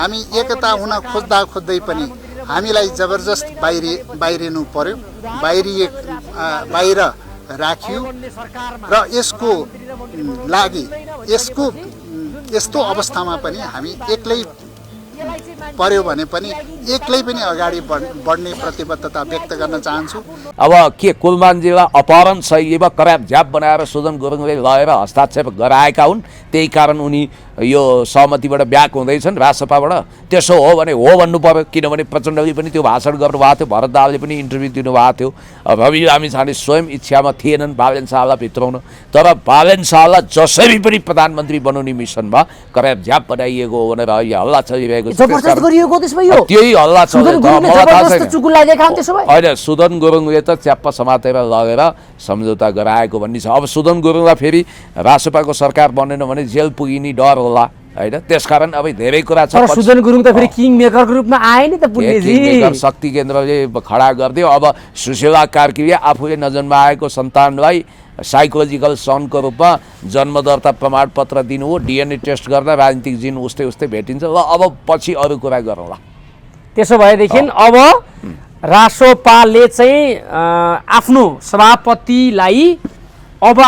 हामी एकता हुन खोज्दै पनि हामीलाई जबरजस्त बाहिरिनु पर्यो, बाहिर राखियो र यसको लागि यस्तो अवस्थामा पनि हामी एक्लै पर्यो भने पनि एक्लै पनि अगाडि बढ्ने प्रतिबद्धता व्यक्त गर्न चाहन्छु। अब के कुलमानजीलाई अपहरण शैलीमा कराप झ्याप बनाएर सुदन गुरुङले लगेर हस्ताक्षर गराएका हुन्, त्यही कारण उनी यो सहमतिबाट ब्याक हुँदैछन् राजसभाबाट। त्यसो हो भने हो भन्नु पर्यो, किनभने प्रचण्डले पनि त्यो भाषण गर्नुभएको थियो, भरत दाहालले पनि इन्टरभ्यू दिनुभएको थियो। रवि लामिछाने स्वयं इच्छामा थिएनन् बालेन शाहलाई भित्राउन, तर बालेन शाहलाई जसरी पनि प्रधानमन्त्री बनाउने मिसनमा कराप झ्याप बनाइएको हो भनेर अहिले हल्ला चलिरहेको छ। त्यही हल्ला होइन, सुदन गुरुङले त च्याप्प समातेर लगेर सम्झौता गराएको भन्ने छ। अब सुदन गुरुङलाई फेरि राजसभाको सरकार बनेन भने जेल पुगिने डर होला होइन, त्यसकारण अब धेरै कुरा छ। सुदन गुरुङ त फेरि किङ मेकरको रूपमा आए नि त, मेकर शक्ति केन्द्रले खडा गरिदियो। अब सुशीला कार्कीले आफूले नजन्माएको सन्तानलाई साइकोलोजिकल सनको रूपमा जन्मदर्ता प्रमाणपत्र दिनु हो, डिएनए टेस्ट गर्दा राजनीतिक जिन उस्तै भेटिन्छ। ल अब पछि अरू कुरा गरौँला। त्यसो भएदेखि अब रासोपाले चाहिँ आफ्नो सभापतिलाई अब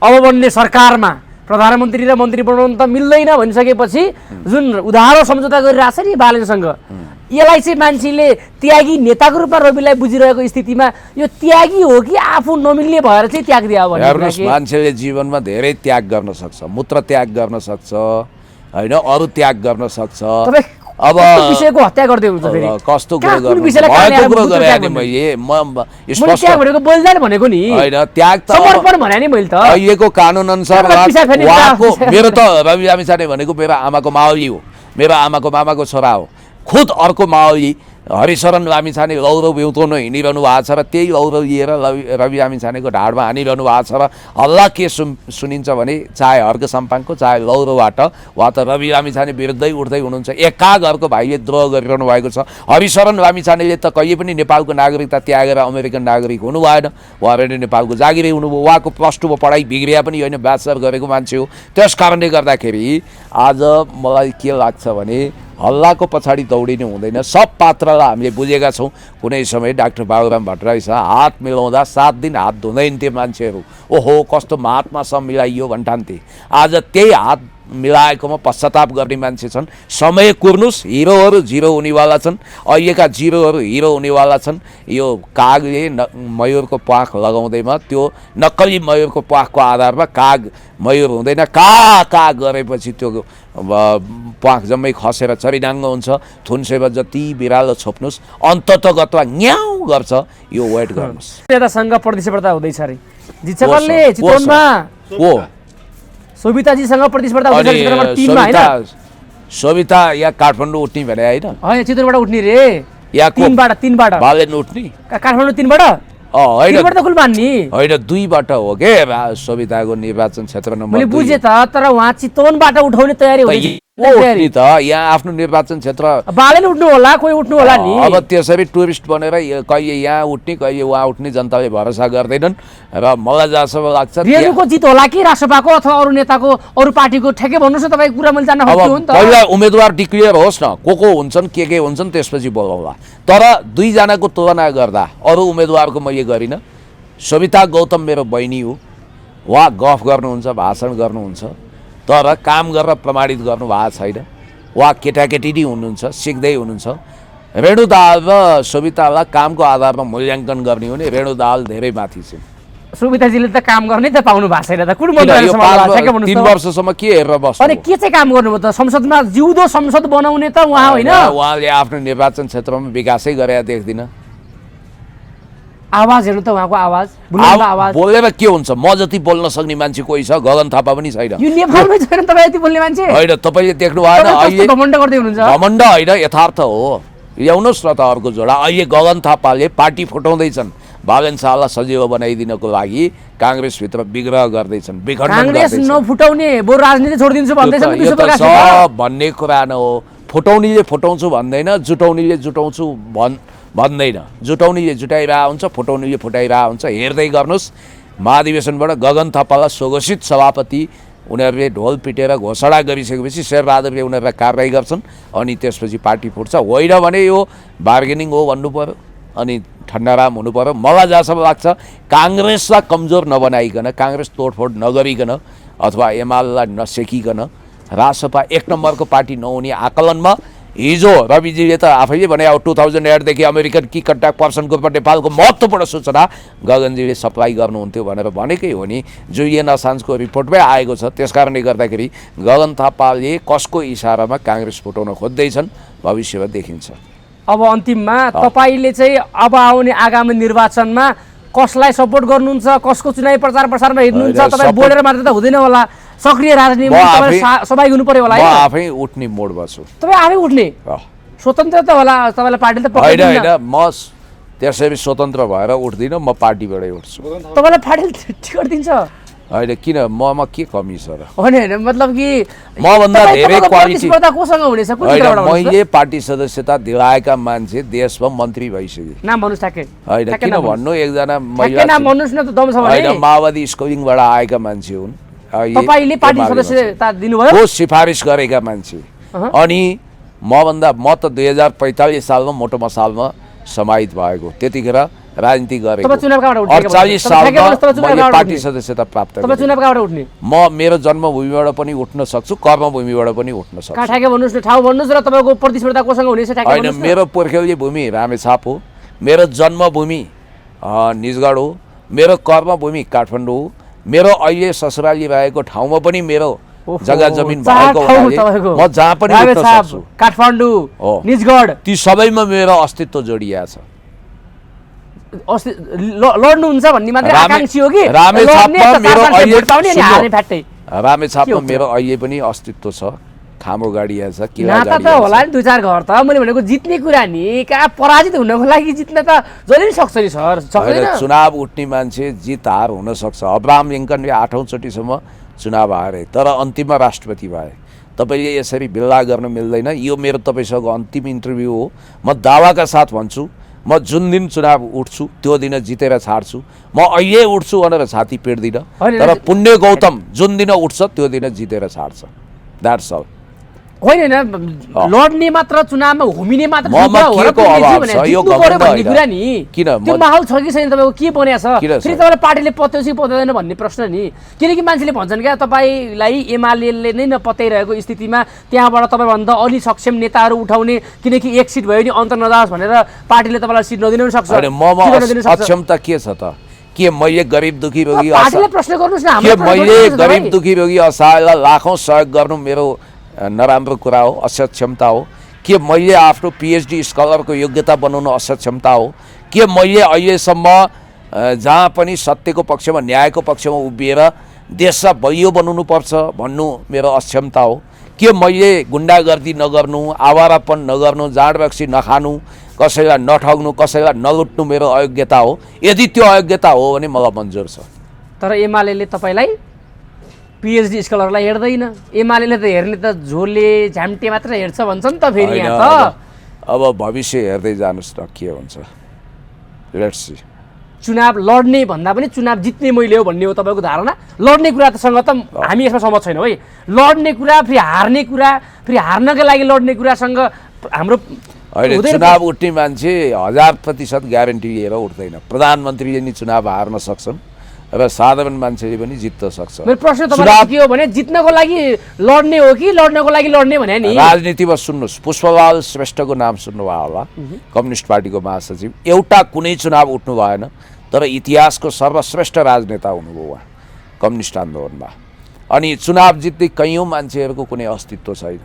बन्ने सरकारमा प्रधानमन्त्री र मन्त्री बनाउनु त मिल्दैन भनिसकेपछि जुन उधारो सम्झौता गरिरहेछ नि बालेनसँग, यसलाई चाहिँ मान्छेले त्यागी नेताको रूपमा रविलाई बुझिरहेको स्थितिमा यो त्यागी हो कि आफू नमिल्ने भएर चाहिँ त्याग दियो भने? हेर्नुहोस्, मान्छेले जीवनमा धेरै त्याग गर्न सक्छ, मूत्र त्याग गर्न सक्छ होइन, अरू त्याग गर्न सक्छ। अब विषयको हत्या गर्दै हुन्छ फेरि कस्तो कुरा मैले बोल्दैन भनेको नि होइन, त्याग त समर्पण भने नि मैले त अहिलेको कानुन अनुसार मेरो त रवि लामिछाने भनेको मेरो आमाको मावली हो, मेरो आमाको मामाको छोरा हो। खुद अर्को मावली हरिशरण लामिछाने लौरो बिउताउन हिँडिरहनु भएको छ र त्यही लौरो लिएर रवि लामिछानेको ढाडमा हानिरहनु भएको छ र हल्ला के सुनिन्छ भने चाहे हर्क साम्पाङको चाहे लौरोबाट वा त रवि लामिछाने विरुद्धै उठ्दै हुनुहुन्छ। एका घरको भाइले द्रोह गरिरहनु भएको छ। हरिशरण लामिछानेले त कहिले पनि नेपालको नागरिकता त्यागेर अमेरिकन नागरिक हुनु भएन, उहाँले नेपालको जागिरै हुनुभयो। उहाँको +2 पढाइ बिग्रिया पनि होइन, ब्याचलर गरेको मान्छे हो। त्यस कारणले गर्दाखेरि आज मलाई के लाग्छ भने हल्लाको पछाडि दौडिनु हुँदैन। सब पात्रलाई हामीले बुझेका छौँ। कुनै समय डाक्टर बाबुराम भट्टराईसँग हात मिलाउँदा 7 दिन हात धुँदैन थिए मान्छेहरू, ओहो कस्तो महात्मासँग मिलाइयो भन्ठान्थे। आज त्यही हात मिलाएकोमा पश्चाताप गर्ने मान्छे छन्। समय कुर्नुस्, हिरोहरू जिरो हुनेवाला छन्, अहिलेका जिरोहरू हिरो हुनेवाला छन्। यो कागले मयूरको प्वाख लगाउँदैमा त्यो नक्कली मयूरको प्वाखको आधारमा काग मयूर हुँदैन। का गरेपछि त्यो प्वाख जम्मै खसेर चरिडाङ्ग हुन्छ। थुन्सेमा जति बिरालो छोप्नुहोस् अन्ततगतमा न्याउ गर्छ। यो वेट गर्नुहोस्। नेतासँग प्रतिस्पर्धा हुँदैछ अरे जिचकलले चितवनमा हो सोभिताजीसँग प्रतिस्पर्धा हुँदैछ नम्बर 3 मा हैन। सोभिता या काठमाडौँ उठ्ने भने हैन चितवनबाट उठ्ने रे या 3 बाट बालेन उठ्ने काठमाडौँ 3 बाट हैन त कुल मान्नी हैन 2 बाट हो के सोभिताको निर्वाचन क्षेत्र नम्बर 2। मैले बुझे त तर उहाँ चितवनबाट उठाउने तयारी हुँदैछ त यहाँ आफ्नो निर्वाचन क्षेत्र बालेन उठ्नु होला, कोही उठ्नु होला नि। अब त्यसरी टुरिस्ट बनेर कहिले यहाँ उठ्ने कहिले वहाँ उठ्ने जनताले भरोसा गर्दैनन् र मलाई जहाँसम्म लाग्छ रेणुको जित होला कि राष्ट्रपाको अथवा अरू नेताको अरू पार्टीको ठेकै भन्नुस् न। तपाईको कुरा मैले जान्न खोजेको हो नि त। पहिला उम्मेदवार डिक्लेयर होस् न, को हुन्छन् के हुन्छन् त्यसपछि बोलाउला। तर 2 जनाको तुलना गर्दा अरू उम्मेदवारको मैले गरिन। सविता गौतम मेरो बहिनी हो, उहाँ गफ गर्नुहुन्छ, भाषण गर्नुहुन्छ, तर काम गरेर प्रमाणित गर्नु भएको छैन। उहाँ केटाकेटी नै हुनुहुन्छ, सिक्दै हुनुहुन्छ। रेणु दाहाल र सोभितालाई कामको आधारमा मूल्याङ्कन गर्ने हो भने रेणु दाहाल धेरै माथि छ। सोभिताजीले त काम गर्नै त पाउनु भएको छैन त। कुन मन्त्रीसम्म 3 वर्षसम्म के हेरेर बस्नु? अनि के चाहिँ काम गर्नुभयो त? संसदमा जिउँदो संसद बनाउने त उहाँ होइन। उहाँले आफ्नो निर्वाचन क्षेत्रमा विकासै गरेर देख्दिन। आवाज हेर्नु त उहाँको आवाज बोलेर के हुन्छ? म जति बोल्न सक्ने मान्छे कोही छ? गगन थापा पनि छैन। यो नेपालमै छैन तपाईँ यति बोल्ने मान्छे? होइन, तपाईँले देख्नु भएन अहिले घमण्ड गर्दै हुनुहुन्छ। घमण्ड होइन, यथार्थ हो। ल्याउनुहोस् न त अर्को जोडा। अहिले गगन थापाले पार्टी फुटाउँदैछन्, बालेन शाहलाई सजिलो बनाइदिनको लागि काङ्ग्रेसभित्र विग्रह गर्दैछन्, विखण्डन काङ्ग्रेस नफुटाउने बरु राजनीति छोडिदिन्छु भन्दैछन्। यो त सब भन्ने कुरा न हो। फुटाउनेले फुटाउँछु भन्दैन, जुटाउनेले जुटाउँछु भन्दैन। जुटाउनेले जुटाइरहेको हुन्छ, फुटाउनेले फुटाइरहेको हुन्छ। हेर्दै गर्नुहोस्, महाधिवेशनबाट गगन थापालाई स्वघोषित सभापति उनीहरूले ढोल पिटेर घोषणा गरिसकेपछि शेरबहादुरले उनीहरूलाई कारबाही गर्छन् अनि त्यसपछि पार्टी फुट्छ। होइन भने यो बार्गेनिङ हो भन्नु पर्यो अनि ठन्डाराम हुनु पर्यो। मलाई जहाँसम्म लाग्छ काङ्ग्रेसलाई कमजोर नबनाइकन, काङ्ग्रेस तोडफोड नगरिकन अथवा एमालेलाई नसेकिकन रासपा एक नम्बरको पार्टी नहुने आकलनमा हिजो रविजीले त आफैले भने 2008 देखि अमेरिकन की कन्ट्याक्ट पर्सनको नेपालको महत्त्वपूर्ण सूचना गगनजीले सप्लाई गर्नुहुन्थ्यो भनेर भनेकै हो नि। जुलियन असान्जको रिपोर्टमै आएको छ। त्यसकारणले गर्दाखेरि गगन थापाले कसको इसारामा काङ्ग्रेस फुटाउन खोज्दैछन् भविष्यमा देखिन्छ। अब अन्तिममा तपाईँले चाहिँ अब आउने आगामी निर्वाचनमा कसलाई सपोर्ट गर्नुहुन्छ, कसको चुनावी प्रचार प्रसारमा हिँड्नुहुन्छ? तपाईँ बोलेर मात्र त हुँदैन होला, सक्रिय राजनीतिमा सहभागी हुनु पर्यो होला। म आफै उठ्ने मोडमा छु। तपाईँ आफै उठ्ने स्वतन्त्र त होला, तपाईँलाई पार्टीले त होइन, म त्यसरी स्वतन्त्र भएर उठ्दिनँ, म पार्टीबाटै उठ्छु। तपाईँलाई पार्टीले टिकट दिन्छ? होइन, किन ममा के कमी छ र? होइन मतलब कि मभन्दा धेरै क्वालिटी कोसँग हुनेछ? मैले पार्टी सदस्यता दिलाएका मान्छे देशमा मन्त्री भइसके। नाम भन्नुहोस् ठ्याक्कै। होइन, किन भन्नु, एकजना महिला नाम भन्नुहोस् न त, दम छ भने। होइन, माओवादी स्कुलिङबाट आएका मान्छे हुन्। तपाईँले पार्टी सदस्यता दिनुभयो? को सिफारिस गरेका मान्छे। अनि म त 2045 सालमा मोटो मसालमा समाहित भएको, त्यतिखेर राजनीति गरेको। 48 सालमा मैले पार्टी सदस्यता प्राप्त गरेँ। तपाईँ चुनाव कहाँबाट उठ्ने? म मेरो जन्मभूमिबाट पनि उठ्न सक्छु, कर्मभूमिबाट पनि उठ्न सक्छु। ठ्याक्कै भन्नुहोस् न, ठाउँ भन्नुहोस् र तपाईँको प्रतिस्पर्धा कोसँग हुनेछ? होइन, मेरो पुर्ख्यौली भूमि रामेछाप हो, मेरो जन्मभूमि निजगढ हो, मेरो कर्मभूमि काठमाडौँ हो, मेरो अहिले ससुराली रहेको ठाउँमा पनि मेरो जग्गा जमिन भएको हुनाले म जहाँ पनि उठ्न सक्छु। काठमाडौँ, निजगढ, ती सबैमा मेरो अस्तित्व जोडिया छ। लड्नुहुन्छ भन्ने मात्रै आकांक्षी हो कि? रामेछापमा मेरो अहिले पनि अस्तित्व छ, खामो गाडिया छ, किला नाता त होला नि, 2-4 घर त। मैले भनेको जित्ने कुरा नि, कहाँ पराजित हुनको लागि जित्न त जहिले पनि सक्छ नि सर, सक्दैन? चुनाव उठ्ने मान्छे जित हार हुन सक्छ। अब्राहम लिङ्कनले 8औं चोटिसम्म चुनाव हारे तर अन्तिममा राष्ट्रपति भए। तपाईँले यसरी बिल्ला गर्न मिल्दैन। यो मेरो तपाईँसँग अन्तिम इन्टरभ्यू हो। म दावाका साथ भन्छु, म जुन दिन चुनाव उठ्छु त्यो दिन जितेर छाड्छु। म अहिले उठ्छु भनेर छाती पिट्दिनँ, तर पुण्य गौतम जुन दिन उठ्छ त्यो दिन जितेर छाड्छ। That's all. होइन, लड्ने मात्र चुनावमा घुमिने मात्र कुरा नि, त्यो माहौल छ कि छैन? तपाईँको के बन्या छ? फेरि तपाईँलाई पार्टीले पत्याउँछ कि पत्याउँदैन भन्ने प्रश्न नि। किनकि मान्छेले भन्छन् क्या, तपाईँलाई एमाले नै नपत्याइरहेको स्थितिमा त्यहाँबाट तपाईँभन्दा अलि सक्षम नेताहरू उठाउने, किनकि एक सिट भयो नि अन्त नजाओस् भनेर पार्टीले तपाईँलाई सिट नदिनु सक्छ। सक्षमता के छ त? के मैले गरिब दुखी रोगी प्रश्न गर्नुहोस् न, मैले गरिब दुखी रोगी असहायलाई लाखौँ सहयोग गर्नु मेरो नराम्रो कुरा हो, असक्षमता हो? के मैले आफ्नो पिएचडी स्कलरको योग्यता बनाउनु असक्षमता हो? के मैले अहिलेसम्म जहाँ पनि सत्यको पक्षमा न्यायको पक्षमा उभिएर देशलाई बलियो बनाउनु पर्छ भन्नु मेरो अक्षमता हो? के मैले गुन्डागर्दी नगर्नु, आवारापन नगर्नु, जाँडबक्सी नखानु, कसैलाई नठग्नु, कसैलाई नलुट्नु मेरो अयोग्यता हो? यदि त्यो अयोग्यता हो भने मलाई मन्जुर छ। तर एमाले तपाईँलाई पिएचडी स्कलरलाई हेर्दैन। एमाले त हेर्ने त झोले झ्याम्टे मात्र हेर्छ भन्छन् त फेरि यहाँ त। अब भविष्य हेर्दै जानुहोस् न के हुन्छ, लेट्स सी। चुनाव लड्ने भन्दा पनि चुनाव जित्ने मैले हो भन्ने हो तपाईँको धारणा? लड्ने कुरा तसँग त हामी यसमा सहमत छैनौँ है। लड्ने कुरा, फेरि हार्ने कुरा, फेरि हार्नका लागि लड्ने कुरासँग हाम्रो होइन। चुनाव उठ्ने मान्छे 1000% ग्यारेन्टी लिएर उठ्दैन। प्रधानमन्त्रीले नि चुनाव हार्न सक्छन् र साधारण मान्छेले पनि जित्न सक्छ। मेरो प्रश्न तपाईलाई के हो भने जित्नको लागि लड्ने हो कि लड्नको लागि लड्ने भने नि? राजनीतिमा सुन्नुहोस्, पुष्पलाल श्रेष्ठको नाम सुन्नुभयो होला, कम्युनिस्ट पार्टीको महासचिव। एउटा कुनै चुनाव उठ्नु भएन तर इतिहासको सर्वश्रेष्ठ राजनेता हुनुभयो उहाँ कम्युनिस्ट आन्दोलनमा। अनि चुनाव जित्ने कैयौँ मान्छेहरूको कुनै अस्तित्व छैन।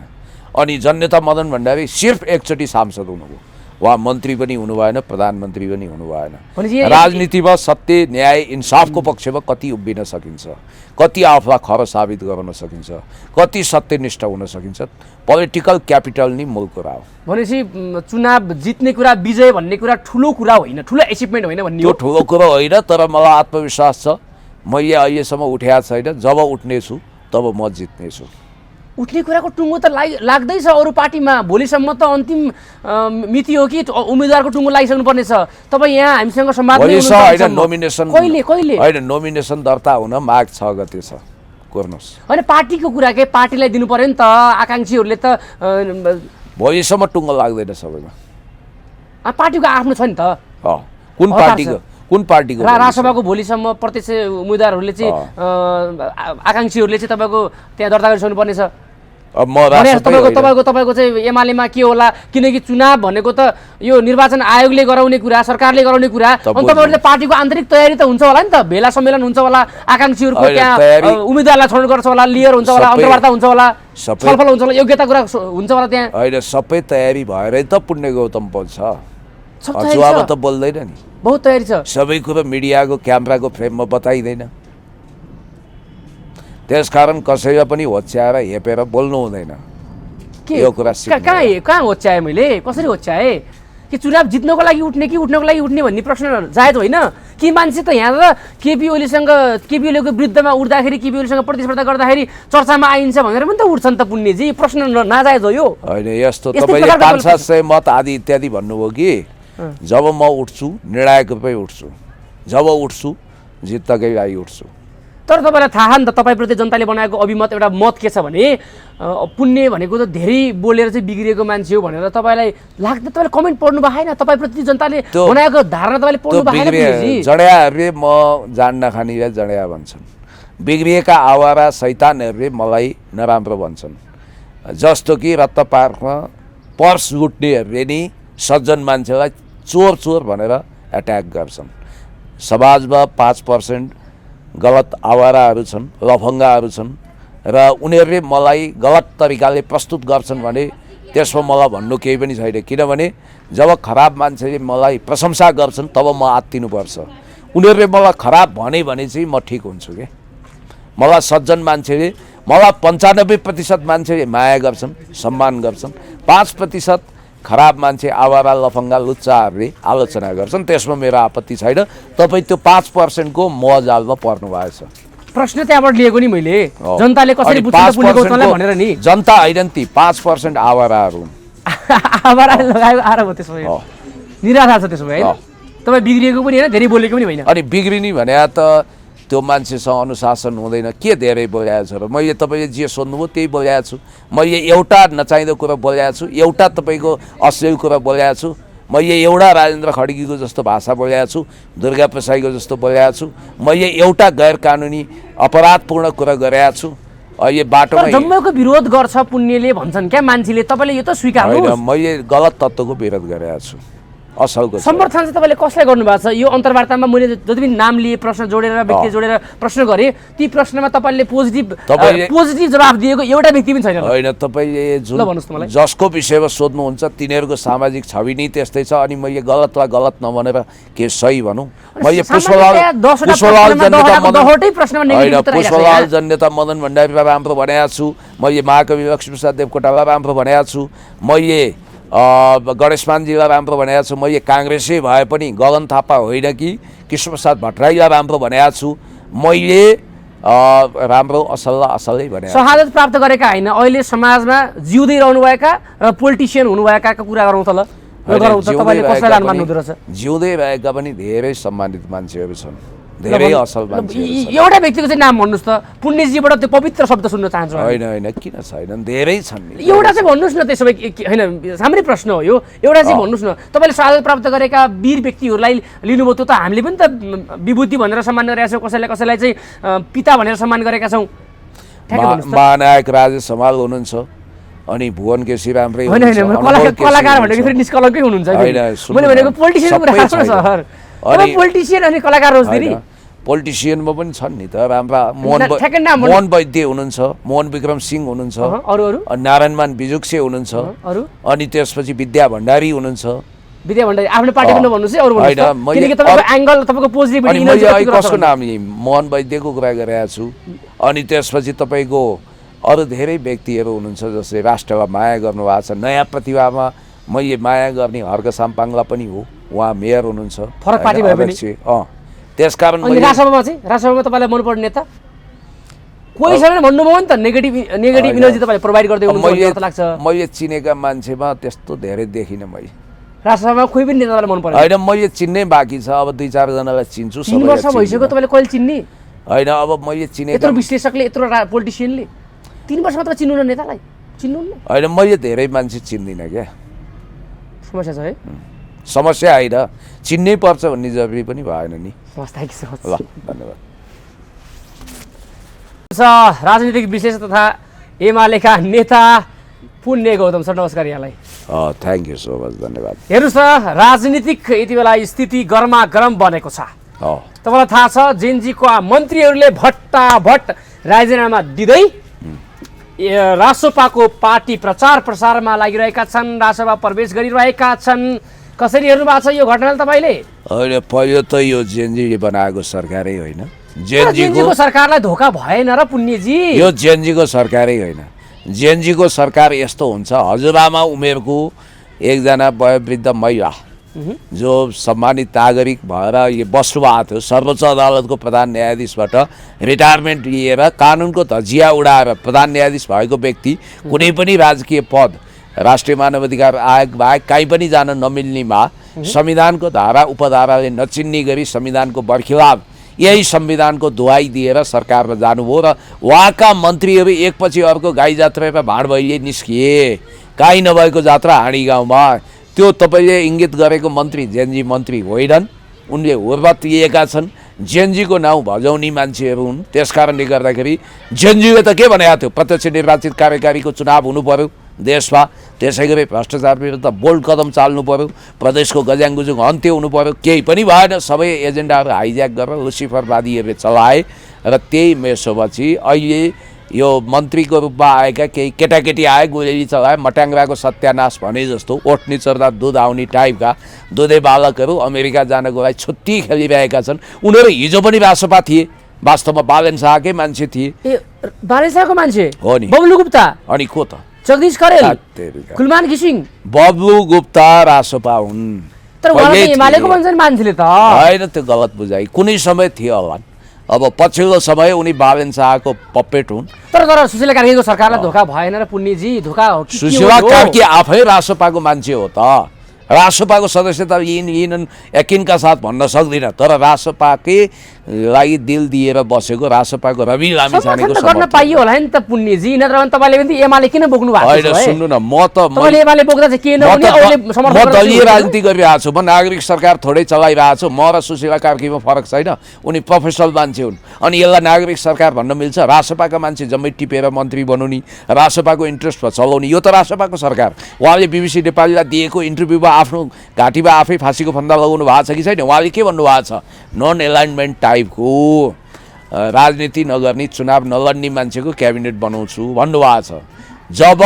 अनि जननेता मदन भण्डारी सिर्फ एकचोटि सांसद हुनुभयो, उहाँ मन्त्री पनि हुनु भएन, प्रधानमन्त्री पनि हुनु भएन। राजनीतिमा सत्य न्याय इन्साफको पक्षमा कति उभिन सकिन्छ, कति आफूलाई खर साबित गर्न सकिन्छ, कति सत्यनिष्ठ हुन सकिन्छ, पोलिटिकल क्यापिटल नै मूल कुरा हो। भनेपछि चुनाव जित्ने कुरा, विजय भन्ने कुरा ठुलो कुरा होइन, ठुलो एचिभमेन्ट होइन भन्ने हो? त्यो ठुलो कुरा होइन, तर मलाई आत्मविश्वास छ मैले अहिलेसम्म उठेको छैन। जब उठ्नेछु तब म जित्नेछु। उठ्ने कुराको टुङ्गो त लाग्दैछ अरू पार्टीमा। भोलिसम्म त अन्तिम मिति हो कि उम्मेदवारको टुङ्गो लागिसक्नु पर्ने छ। तपाईँ यहाँ हामीसँग संवाद होइन, नोमिनेसन कहिले होइन, नोमिनेसन दर्ता हुन माघ 6 गते छ। कोर्नुहोस्। होइन पार्टीको कुरा के पार्टीलाई दिनु पर्यो नि त, आकाङ्क्षीहरूले त भोलिसम्म टुङ्गो लाग्दैन सबैमा। पार्टीको आफ्नो छ नि त। कुन पार्टीको राजसभाको भोलिसम्म प्रत्यक्ष उम्मेदवारहरूले चाहिँ आकाङ्क्षीहरूले चाहिँ तपाईँको त्यहाँ दर्ता गरिसक्नु पर्ने छ। तपाईँको चाहिँ एमालेमा के होला, किनकि चुनाव भनेको त यो निर्वाचन आयोगले गराउने कुरा, सरकारले गराउने कुरा, अनि तपाईँहरूले पार्टीको आन्तरिक तयारी त हुन्छ होला नि त। भेला सम्मेलन हुन्छ होला, आकाङ्क्षीहरूको त्यहाँ उम्मेदवारलाई छनौट गर्छ होला, लिएर हुन्छ होला, अन्तर्वार्ता हुन्छ होला, छलफल हुन्छ होला, योग्यता कुरा हुन्छ होला त्यहाँ। होइन सबै तयारी भएरै त पुण्य गौतम बोल्छ, जुवाब त बोल्दैन नि। बहुत तयारी छ, सबै कुरो मिडियाको क्यामेराको फ्रेममा बताइँदैन। त्यसकारण कसैलाई पनि होच्याएर हेपेर बोल्नु हुँदैन। यो कुरा कहाँ होच्याएँ मैले, कसरी होच्याएँ? कि चुनाव जित्नको लागि उठ्ने कि उठ्नको लागि उठ्ने भन्ने प्रश्न जायज होइन कि? मान्छे त यहाँ त केपी ओलीको विरुद्धमा उठ्दाखेरि, केपी ओलीसँग प्रतिस्पर्धा गर्दाखेरि चर्चामा आइन्छ भनेर पनि त उठ्छन् त पुण्यजी। प्रश्न नाजायज हो यो? होइन यस्तो तपाईँले 500 मत आदि इत्यादि भन्नुभयो कि जब म उठ्छु निर्णायक रूपमै उठ्छु, जब उठ्छु जित्नकै लागि उठ्छु। तर तपाईँलाई थाहा नि त तपाईँप्रति जनताले बनाएको अभिमत एउटा मत के छ भने पुण्य भनेको त धेरै बोलेर चाहिँ बिग्रिएको मान्छे हो भनेर तपाईँलाई लाग्दा तपाईँले कमेन्ट पढ्नु भएन? तपाईँप्रति जनताले बनाएको धारणा तपाईँले पढ्नु भएन? जड्याहरूले म जान्न खानेलाई जड्या भन्छन्, बिग्रिएका आवारा शैतानहरूले मलाई नराम्रो भन्छन्। जस्तो कि रत्न पार्कमा पर्स लुट्नेहरूले नि सज्जन मान्छेलाई चोर चोर भनेर एट्याक गर्छन्। समाजमा 5% गलत आवाराहरू छन्, लफङ्गाहरू छन् र उनीहरूले मलाई गलत तरिकाले प्रस्तुत गर्छन् भने त्यसमा मलाई भन्नु केही पनि छैन। किनभने जब खराब मान्छेले मलाई प्रशंसा गर्छन् तब म आत्तिनुपर्छ। उनीहरूले मलाई खराब भने चाहिँ म ठिक हुन्छु के। मलाई सज्जन मान्छेले, मलाई 95% मान्छेले माया गर्छन्, सम्मान गर्छन्, 5% खराब मान्छे आवारा लफङ्गा लुच्चाहरूले आलोचना गर्छन्, त्यसमा मेरो आपत्ति छैन। तपाईँ त्यो 5% को मजालमा पर्नु भएछ। प्रश्न त्यहाँबाट लिएको नि मैले, जनताले कसरी बुझ्छ पुण्यगौतमलाई भनेर नि। जनता होइन ती 5% आवाराहरू आवाराले लगाएको आएर हो, त्यसो भए निराशा छ। त्यसो भए तपाईँ बिग्रिएको पनि होइन, धेरै बोलेको पनि होइन। अनि बिग्रिने भने त त्यो मान्छेसँग अनुशासन हुँदैन। के धेरै बोलाएको छ र? मैले तपाईँले जे सोध्नुभयो त्यही बोलाएको छु। मैले एउटा नचाहिँदो कुरा बोलाएको छु, एउटा तपाईँको अश्लील कुरा बोलाएको छु, मैले एउटा राजेन्द्र खड्गीको जस्तो भाषा बोलाएको छु, दुर्गा प्रसाईको जस्तो बोलाएको छु, मैले एउटा गैर कानुनी अपराधपूर्ण कुरा गरेको छु। यो बाटोमा जम्मैको विरोध गर्छ पुण्यले भन्छन् क्या मान्छेले, तपाईँले यो त स्वीकार्नु। मैले गलत तत्त्वको विरोध गरेको छु, असलको। समर्थन चाहिँ तपाईँले कसलाई गर्नुभएको छ? यो अन्तर्वार्तामा मैले जति पनि नाम लिए, प्रश्न जोडेर, व्यक्ति जोडेर प्रश्न गरेँ, ती प्रश्नमा तपाईँले पोजिटिभ जवाफ दिएको एउटा व्यक्ति पनि छैन। होइन, तपाईँले जसको विषयमा सोध्नुहुन्छ तिनीहरूको सामाजिक छवि नै त्यस्तै छ। अनि मैले गलत वा गलत नभनेर के सही भनौँ? मैले पुष्पलाल जन्यता मदन भण्डारीलाई राम्रो भनेको छु, मैले महाकवि लक्ष्मीप्रसाद देवकोटालाई राम्रो भनेको छु, मैले गणेशमानजीलाई राम्रो भनेको छु, मैले काङ्ग्रेसै भए पनि गगन थापा होइन कि कृष्णप्रसाद भट्टराईलाई राम्रो भनेको छु, मैले राम्रो असलै भनेको। शहादत प्राप्त गरेका होइन, अहिले समाजमा जिउँदै रहनुभएका र पोलिटिसियन हुनुभएका कुरा गरौँ त ल। जिउँदै रहेका पनि धेरै सम्मानित मान्छेहरू छन्, धेरै असल मान्छे। एउटा व्यक्तिको चाहिँ नाम भन्नुहोस् त, पुण्यजीबाट त्यो पवित्र शब्द सुन्न चाहन्छु। होइन होइन, किन छैनन्, धेरै छन्। एउटा चाहिँ भन्नुहोस् न, त्यसो भए होइन हाम्रै प्रश्न हो यो, एउटा चाहिँ भन्नुहोस् न। तपाईँले शहादत प्राप्त गरेका वीर व्यक्तिहरूलाई लिनुभयो, त्यो त हामीले पनि त विभूति भनेर सम्मान गरेका छौँ, कसैलाई चाहिँ पिता भनेर सम्मान गरेका छौँ। महानायक राजेश हमाल हुनुहुन्छ, अनि भुवन केसी राम्रै कलाकार भनेको फेरि निष्कलङ्कै हुनुहुन्छ। मैले भनेको पोलिटिसियन कुरा छ सर, पोलिटिसियन अनि कलाकार रोज्दिनी। पोलिटिसियनमा पनि छन् नि त राम्रा। मोहन वैद्य हुनुहुन्छ, मोहन विक्रम सिंह हुनुहुन्छ, नारायणमान बिजुक्से हुनुहुन्छ, अनि त्यसपछि विद्या भण्डारी हुनुहुन्छ। विद्या भण्डारी आफ्नो पार्टीको भन्नुहोस् है, अरू भन्नुहोस् किनकि तपाईको एंगल तपाईको पोजिटिभिटी इनर्जी कसको नाम नि मोहन वैद्यको कुरा गरेको छु। अनि त्यसपछि तपाईको अरू धेरै व्यक्तिहरू हुनुहुन्छ जसले राष्ट्रलाई माया गर्नुभएको छ। नयाँ प्रतिभामा मैले माया गर्ने हर्क साम्पाङला पनि हो, उहाँ मेयर हुनुहुन्छ, फरक पार्टी भए पनि। त्यसकारण राजसभामा चाहिँ राजसभामा तपाईँलाई मनपर्ने नेता कोही छैन भन्नुभयो नि त? नेगेटिभ इनर्जी तपाईँले प्रोभाइड गर्दै हुनुहुन्छ लाग्छ। मैले चिनेका मान्छेमा त्यस्तो धेरै देखिनँ मैले। राजसभामा कोही पनि नेतालाई मन पर्दैन? होइन, मैले चिन्नै बाँकी छ, अब 2-4 जनालाई चिन्छु। 3 वर्ष भइसक्यो, तपाईँले कहिले चिन्ने? होइन अब मैले चिनेको यत्रो विश्लेषकले यत्रो पोलिटिसियनले 3 वर्ष मात्र चिन्नु न नेतालाई चिन्नुहुन्न होइन मैले धेरै मान्छे चिन्दिनँ क्या समस्या छ है समस्या होइन चिन्नै पर्छ भन्ने जरुरी पनि भएन नि हस् थ्याङ्क यू सो ल मच धन्यवाद राजनीतिक विश्लेषक तथा एमालेका नेता पुण्य गौतम सर नमस्कार यहाँलाई थ्याङ्क यू सो मच धन्यवाद हेर्नुहोस् त राजनीतिक यति बेला स्थिति गरमा गरम बनेको छ तपाईँलाई थाहा छ जेएनजीको मन्त्रीहरूले भट्टाभट राजीनामा दिँदै रासोपाको पार्टी प्रचार प्रसारमा लागिरहेका छन् रासोपा प्रवेश गरिरहेका छन् कसरी हेर्नु भएको छ यो घटनाले तपाईँले होइन पहिलो त यो जेएनजीले बनाएको सरकारै होइन जेएनजीको सरकारलाई धोका भएन र पुण्यजी यो जेएनजीको सरकारै होइन जेएनजीको सरकार यस्तो हुन्छ हजुरआमा उमेरको एकजना वयोवृद्ध महिला जो सम्मानित नागरिक भएर यो बस्नुभएको थियो सर्वोच्च अदालतको प्रधान न्यायाधीशबाट रिटायरमेन्ट लिएर कानुनको धजिया उडाएर प्रधान न्यायाधीश भएको व्यक्ति कुनै पनि राजकीय पद राष्ट्रिय मानवाधिकार आयोग बाहेक कहीँ पनि जान नमिल्नेमा संविधानको धारा उपधाराले नचिन्ने गरी संविधानको बर्खिलाफ यही संविधानको दुहाई दिएर सरकारमा जानुभयो र उहाँका मन्त्रीहरू एकपछि अर्को गाई जात्रा र भाँड भैले निस्किए काहीँ नभएको जात्रा हाँडी गाउँमा त्यो तपाईँले इङ्गित गरेको मन्त्री जेएनजी मन्त्री होइनन् उनले हुर्बतिएका छन् जेएनजीको नाउँ भजाउने मान्छेहरू हुन् त्यसकारणले गर्दाखेरि जेएनजीले त के भनेको थियो प्रत्यक्ष निर्वाचित कार्यकारीको चुनाव हुनु पर्यो देशमा त्यसै गरी भ्रष्टाचार विरुद्ध बोल्ड कदम चाल्नु पर्यो प्रदेशको गज्याङगुजुङ अन्त्य हुनु पर्यो केही पनि भएन सबै एजेन्डाहरू हाइज्याक गरेर लुसिफरवादीहरूले चलाए र त्यही मेसोपछि अहिले यो मन्त्रीको रूपमा आएका केही केटाकेटी आए गोली चलाए मट्याङ्ग्राको सत्यानाश भने जस्तो ओठ निचर्दा दुध आउने टाइपका दुधे बालकहरू अमेरिका जानको लागि छुट्टी खेलिरहेका छन् उनीहरू हिजो पनि रासोपा थिए वास्तवमा बालेन शाहकै मान्छे थिए बालेन शाहको मान्छे हो नि बबलु गुप्ता अनि को त जगदीश करेल कुलमान घिसिङ बबलु गुप्ता रासोपा हुन् तर उहाँले एमालेको भन्छन् मान्छेले त होइन त्यो गलत बुझाइ कुनै समय थियो होला अब पछिल्लो समय उनी बालेन शाहको पपेट हुन् तर सुशीला कार्कीको सरकारलाई धोका भएन र पुण्यजी धोका हो कि सुशीला कार्की आफै रासोपाको मान्छे हो त रासोपाको सदस्यता लिन यकिनका साथ भन्न सक्दिनँ तर रासोपाकै लागि दिल दिएर बसेको रासोपाको रवि लामिछानेको गर्न पाइयो होला नि त पुण्यजी नत्र भने तपाईले पनि एमाले किन बोक्नु भएको छ सुन्नु न म तपाईले एमाले बोक्दा चाहिँ के नहुने अरूले समर्थन म दलीय राजनीति गरिरहेको छु म नागरिक सरकार थोरै चलाइरहेको छु म र सुशीला कार्कीमा फरक छैन उनी प्रोफेसनल मान्छे हुन् अनि यसलाई नागरिक सरकार भन्न मिल्छ रासोपाका मान्छे जम्मै टिपेर मन्त्री बनाउने रासोपाको इन्ट्रेस्टमा चलाउने यो त रासोपाको सरकार उहाँले बिबिसी नेपालीलाई दिएको इन्टरभ्यूमा आफ्नो घाँटीमा आफै फाँसीको फन्दा लगाउनु भएको छ कि छैन उहाँले के भन्नुभएको छ नन एलाइनमेन्ट टाइपको राजनीति नगर्ने चुनाव नलड्ने मान्छेको क्याबिनेट बनाउँछु भन्नुभएको छ जब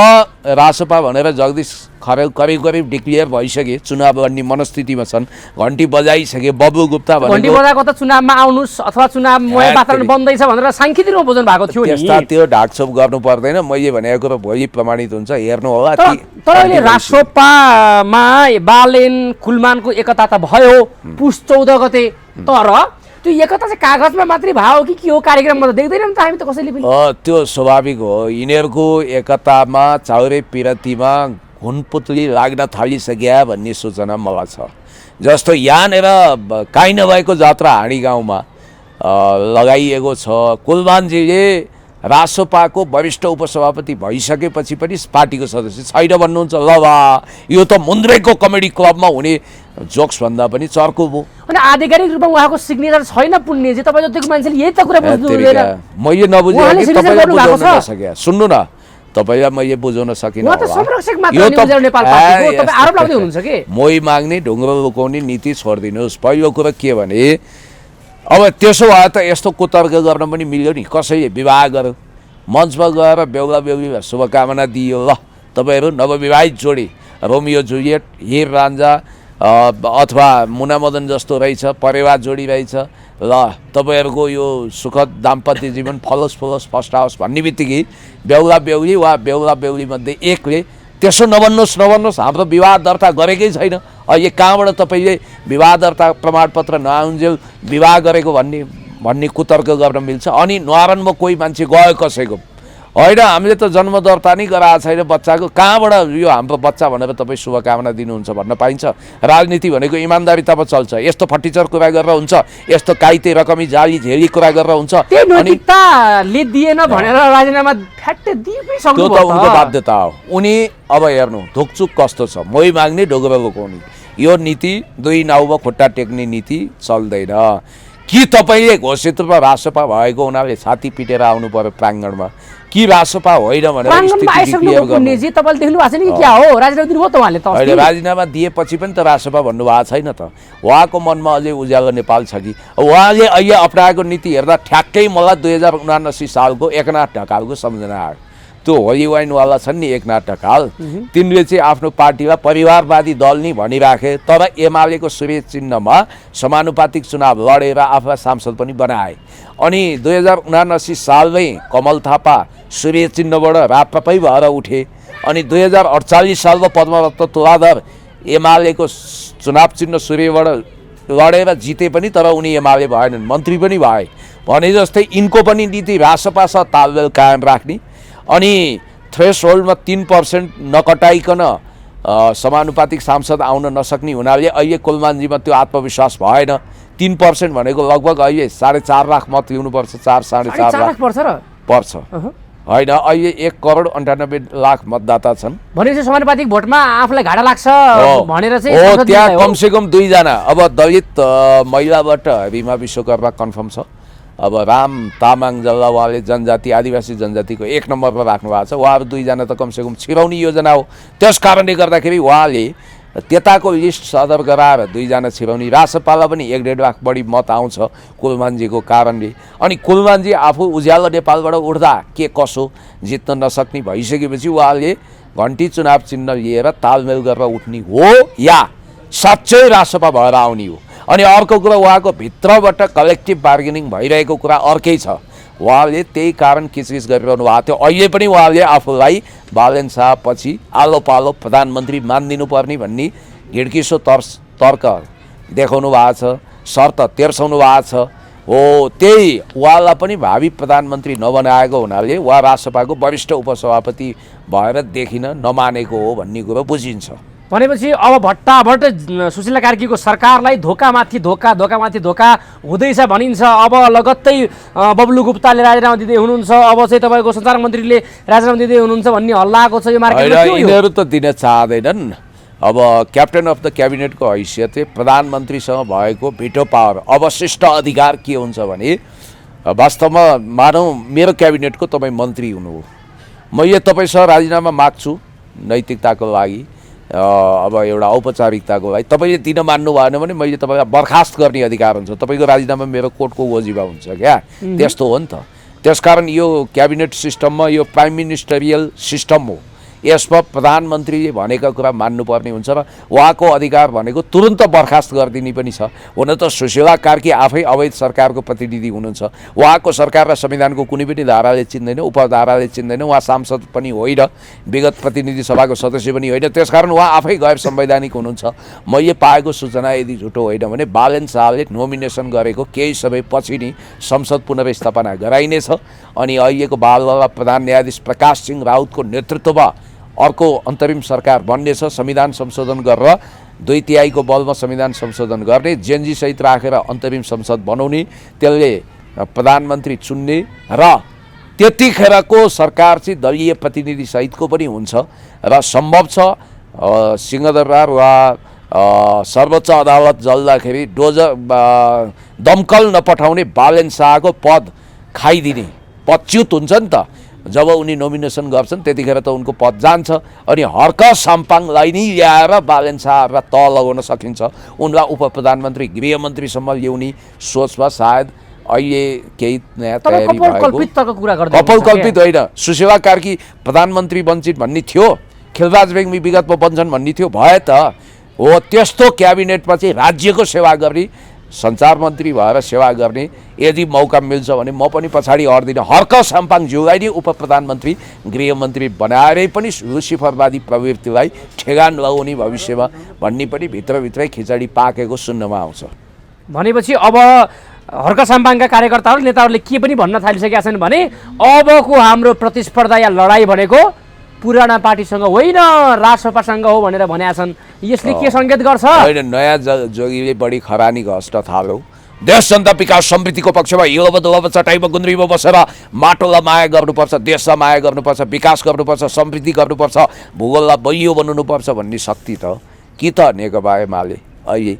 रासोपा भनेर जगदीश खरेल करिब करिब डिक्लियर भइसके चुनाव लड्ने मनस्थितिमा छन् घन्टी बजाइसके बबलु गुप्ता घन्टी बजाएको त चुनावमा आउनुस् अथवा चुनावमय वातावरण बन्दैछ भनेर सांकेतिक रूपमा बुझ्नु भएको थियो नि त्यस्ता त्यो ढाकछोप गर्नु पर्दैन मैले भनेको कुरो भोलि प्रमाणित हुन्छ हेर्नु होला तर अहिले रासोपामा बालेन कुलमानको एकता त भयो पुस 14 गते तर त्यो एकता चाहिँ कागजमा मात्रै भयो कि के हो कार्यक्रममा त देख्दैनौँ त हामी त कसैले पनि त्यो स्वाभाविक हो यिनीहरूको एकतामा चाउरे पिरतीमा घुनपुतली लाग्न थालिसक्या भन्ने सूचना मलाई छ जस्तो यहाँनिर काहीँ नभएको जात्रा हाँडी गाउँमा लगाइएको छ कुलमानजीले रासोपाको वरिष्ठ उपसभापति भइसकेपछि पनि पार्टीको सदस्य छैन भन्नुहुन्छ ल वा यो त मुन्द्रेको कमेडी क्लबमा हुने जोक्स भन्दा पनि चर्को भयो अनि आधिकारिक रूपमा उहाँको सिग्नेचर छैन पुण्यजी तपाईँ जतिको मान्छेले यही त कुरा बुझ्नु हुँदैन मैले नबुझेँ कि तपाईँले बुझाउन नसके सुन्नु न तपाईँलाई मैले बुझाउन सकिनँ मोही माग्ने ढुङ्ग्रो लुकाउने नीति छोडिदिनुहोस् पहिलो कुरो के भने अब त्यसो भए त यस्तो कुतर्क गर्न पनि मिल्यो नि कसैले विवाह गर्यो मञ्चमा गएर बेहुला बेहुली शुभकामना दियो ल तपाईँहरू नवविवाहित जोडी रोमियो जुलियट हिर रान्जा अथवा मुनामदन जस्तो रहेछ परेवा जोडी रहेछ ल तपाईँहरूको यो सुखद दाम्पत्य जीवन फलोस् फुलोस् फस्टाओस् भन्ने बित्तिकै बेहुला बेहुली वा बेहुला बेहुलीमध्ये एकले त्यसो नभन्नुहोस् हाम्रो विवाह दर्ता गरेकै छैन अहिले कहाँबाट तपाईँले विवाह दर्ता प्रमाणपत्र नआउन्जेल विवाह गरेको भन्ने कुतर्क गर्न मिल्छ अनि न्वारानमा कोही मान्छे गयो कसैको होइन हामीले त जन्म दर्ता नै गराएको छैन बच्चाको, कहाँबाट यो हाम्रो बच्चा भनेर तपाईँ शुभकामना दिनुहुन्छ भन्न पाइन्छ? राजनीति भनेको इमान्दारितामा चल्छ। यस्तो फटिचर कुरा गरेर हुन्छ, यस्तो काइते रकमी जाली झेली कुरा गरेर हुन्छ। त्यही नैतिकताले दिएन भनेर राजीनामा फ्याट्टै दिएकै सक्नु त्यो त उनको बाध्यता हो। उनी अब हेर्नु धुकचुक कस्तो छ, मोही माग्ने ढोगरो बोकाउने, यो नीति दुई नाउमा खुट्टा टेक्ने नीति चल्दैन। कि तपाईँले घोषित रूपमा राजसभा भएको हुनाले छाती पिटेर आउनु पर्यो प्राङ्गणमा, कि राजसभा होइन भनेर अहिले राजीनामा दिएपछि पनि त राजसभा भन्नुभएको छैन त। उहाँको मनमा अझै उज्यालो नेपाल छ कि? उहाँले अहिले अप्नाएको नीति हेर्दा ठ्याक्कै मलाई 2079 सालको एकनाथ ढकालको सम्झना आयो। त्यो होली वाइनवाला छन् नि एकनाथ ढकाल, तिनले चाहिँ आफ्नो पार्टीलाई परिवारवादी दल नि भनिराखे, तर एमालेको सूर्य चिन्हमा समानुपातिक चुनाव लडेर आफूलाई सांसद पनि बनाए। अनि 2079 सालमै कमल थापा सूर्य चिन्हबाट राप्रपै भएर उठे। अनि 2048 सालमा पद्मरत्न तुलाधर एमालेको चुनाव चिन्ह सूर्यबाट लडेर जिते पनि, तर उनी एमाले भएनन्, मन्त्री पनि भए। भने जस्तै यिनको पनि नीति रासपासँग तालमेल कायम राख्ने, अनि थ्रेसहोल्डमा 3% नकटाइकन समानुपातिक सांसद आउन नसक्ने हुनाले अहिले कुलमानजीमा त्यो आत्मविश्वास भएन। 3% भनेको लगभग अहिले 4.5 लाख मत लिनुपर्छ, 4-4.5 लाख पर्छ होइन। अहिले 1,98,00,000 मतदाता छन् भनेपछि समानुपातिक भोटमा आफूलाई घाटा लाग्छ भनेर चाहिँ हो। त्यहाँ कमसेकम 2 जना अब दलित महिलाबाट रीमा विश्वकर्मा कन्फर्म छ। अब राम तामाङ जसलाई उहाँले जनजाति आदिवासी जनजातिको 1 नम्बरमा राख्नु भएको छ, उहाँहरू 2 जना त कमसेकम छिराउने योजना हो। त्यस कारणले गर्दाखेरि उहाँले त्यताको लिस्ट सदर गराएर 2 जना छिराउने। रासपालाई पनि 1.5 लाख बढी मत आउँछ कुलमानजीको कारणले। अनि कुलमानजी आफू उज्यालो नेपालबाट उठ्दा के कसो जित्न नसक्ने भइसकेपछि उहाँले घन्टी चुनाव चिन्ह लिएर तालमेल गरेर उठ्ने हो या साँच्चै रासपा भएर आउने हो। अनि अर्को कुरा उहाँको भित्रबाट कलेक्टिभ बार्गेनिङ भइरहेको कुरा अर्कै छ। उहाँले त्यही कारण किचकिच गरिरहनु भएको थियो। अहिले पनि उहाँले आफूलाई बालेन शाह पछि आलो पालो प्रधानमन्त्री मानिदिनु पर्ने भन्ने घिड्किसो तर्क देखाउनु भएको छ, शर्त तेर्साउनु भएको छ। हो त्यही उहाँलाई पनि भावी प्रधानमन्त्री नबनाएको हुनाले उहाँ राजसभाको वरिष्ठ उपसभापति भएर देखिन नमानेको हो भन्ने कुरो बुझिन्छ। भनेपछि अब भट्टाभट सुशीला कार्कीको सरकारलाई धोकामाथि धोका हुँदैछ भनिन्छ। अब लगत्तै बब्लु गुप्ताले राजीनामा दिँदै हुनुहुन्छ, अब चाहिँ तपाईँको सञ्चार मन्त्रीले राजीनामा दिँदै हुनुहुन्छ भन्ने हल्ला आएको छ यो मार्केटमा। यिनीहरू त दिन चाहँदैनन्। अब क्याप्टेन अफ द क्याबिनेटको हैसियतले प्रधानमन्त्रीसँग भएको भिटो पावर अवशिष्ट अधिकार के हुन्छ भने, वास्तवमा मानौँ मेरो क्याबिनेटको तपाईँ मन्त्री हुनु हो, मैले तपाईँसँग राजीनामा माग्छु नैतिकताको लागि, अब एउटा औपचारिकताको लागि। तपाईँले दिन मान्नु भएन भने मैले तपाईँलाई बर्खास्त गर्ने अधिकार हुन्छ। तपाईँको राजीनामा मेरो कोर्टको वजिफा हुन्छ क्या, त्यस्तो हो नि त। त्यसकारण यो क्याबिनेट सिस्टममा यो प्राइम मिनिस्टरियल सिस्टम हो, यसमा प्रधानमन्त्रीले भनेका कुरा मान्नुपर्ने हुन्छ र उहाँको अधिकार भनेको तुरन्त बर्खास्त गरिदिने पनि छ। हुन त सुशीला कार्की आफै अवैध सरकारको प्रतिनिधि हुनुहुन्छ, उहाँको सरकारलाई संविधानको कुनै पनि धाराले चिन्दैन, उपधाराले चिन्दैन, उहाँ सांसद पनि होइन, विगत प्रतिनिधि सभाको सदस्य पनि होइन। त्यसकारण उहाँ आफै गैर संवैधानिक हुनुहुन्छ। मैले पाएको सूचना यदि झुटो होइन भने बालेन शाहले नोमिनेसन गरेको केही समय पछि नै संसद पुनर्स्थापना गराइनेछ। अनि अहिलेको बालवाला प्रधान न्यायाधीश प्रकाश सिंह राउतको नेतृत्वमा अर्को अन्तरिम सरकार बन्नेछ। संविधान संशोधन गरेर 2/3 बलमा संविधान संशोधन गर्ने, जेएनजी सहित राखेर अन्तरिम संसद बनाउने, त्यसले प्रधानमन्त्री चुन्ने र त्यतिखेरको सरकार चाहिँ दलीय प्रतिनिधि सहितको पनि हुन्छ र सम्भव छ सिंहदरबार वा सर्वोच्च अदालत जल्दाखेरि दमकल नपठाउने बालेन शाहको पद खाइदिने, पदच्युत हुन्छ नि त। जब उनी नोमिनेसन गर्छन् त्यतिखेर त उनको पद जान्छ। अनि हर्क साम्पाङलाई नै ल्याएर बालेन शाहलाई तल लगाउन सकिन्छ, उनलाई उप प्रधानमन्त्री गृहमन्त्रीसम्म ल्याउने सोचमा सायद अहिले केही नयाँ तयारी भएको। कपालकल्पित होइन, सुशीला कार्की प्रधानमन्त्री बन्छन् भन्ने थियो, खिलराज बेग्मी विगतमा बन्छन् भन्ने थियो, भए त हो। त्यस्तो क्याबिनेटमा चाहिँ राज्यको सेवा गर्ने, सञ्चार मन्त्री भएर सेवा गर्ने यदि मौका मिल्छ भने म पनि पछाडि हट्दिनँ। हर्क साम्पाङज्यूलाई नै उप प्रधानमन्त्री गृहमन्त्री बनाएरै पनि लुसिफरवादी प्रवृत्तिलाई ठेगान लगाउने भविष्यमा भन्ने पनि भित्रभित्रै खिचडी पाकेको सुन्नमा आउँछ। भनेपछि अब हर्क साम्पाङका कार्यकर्ताहरू नेताहरूले के पनि भन्न थालिसकेका छन् भने अबको हाम्रो प्रतिस्पर्धा या लडाइँ भनेको पुराना पार्टीसँग होइन राजसपासँग हो भनेर भनेका छन्। यसले के सङ्केत गर्छ? होइन, नयाँ जोगीले बढी खरानी घष्ट थाल्यो। देश जनता विकास समृद्धिको पक्षमा हिलोमा दुलोमा चटाइमा गुन्द्रीमा बसेर माटोलाई माया गर्नुपर्छ, देशलाई माया गर्नुपर्छ, विकास गर्नुपर्छ, समृद्धि गर्नुपर्छ, भूगोललाई बलियो बनाउनुपर्छ भन्ने शक्ति त कि त नेकपा एमाले अहिले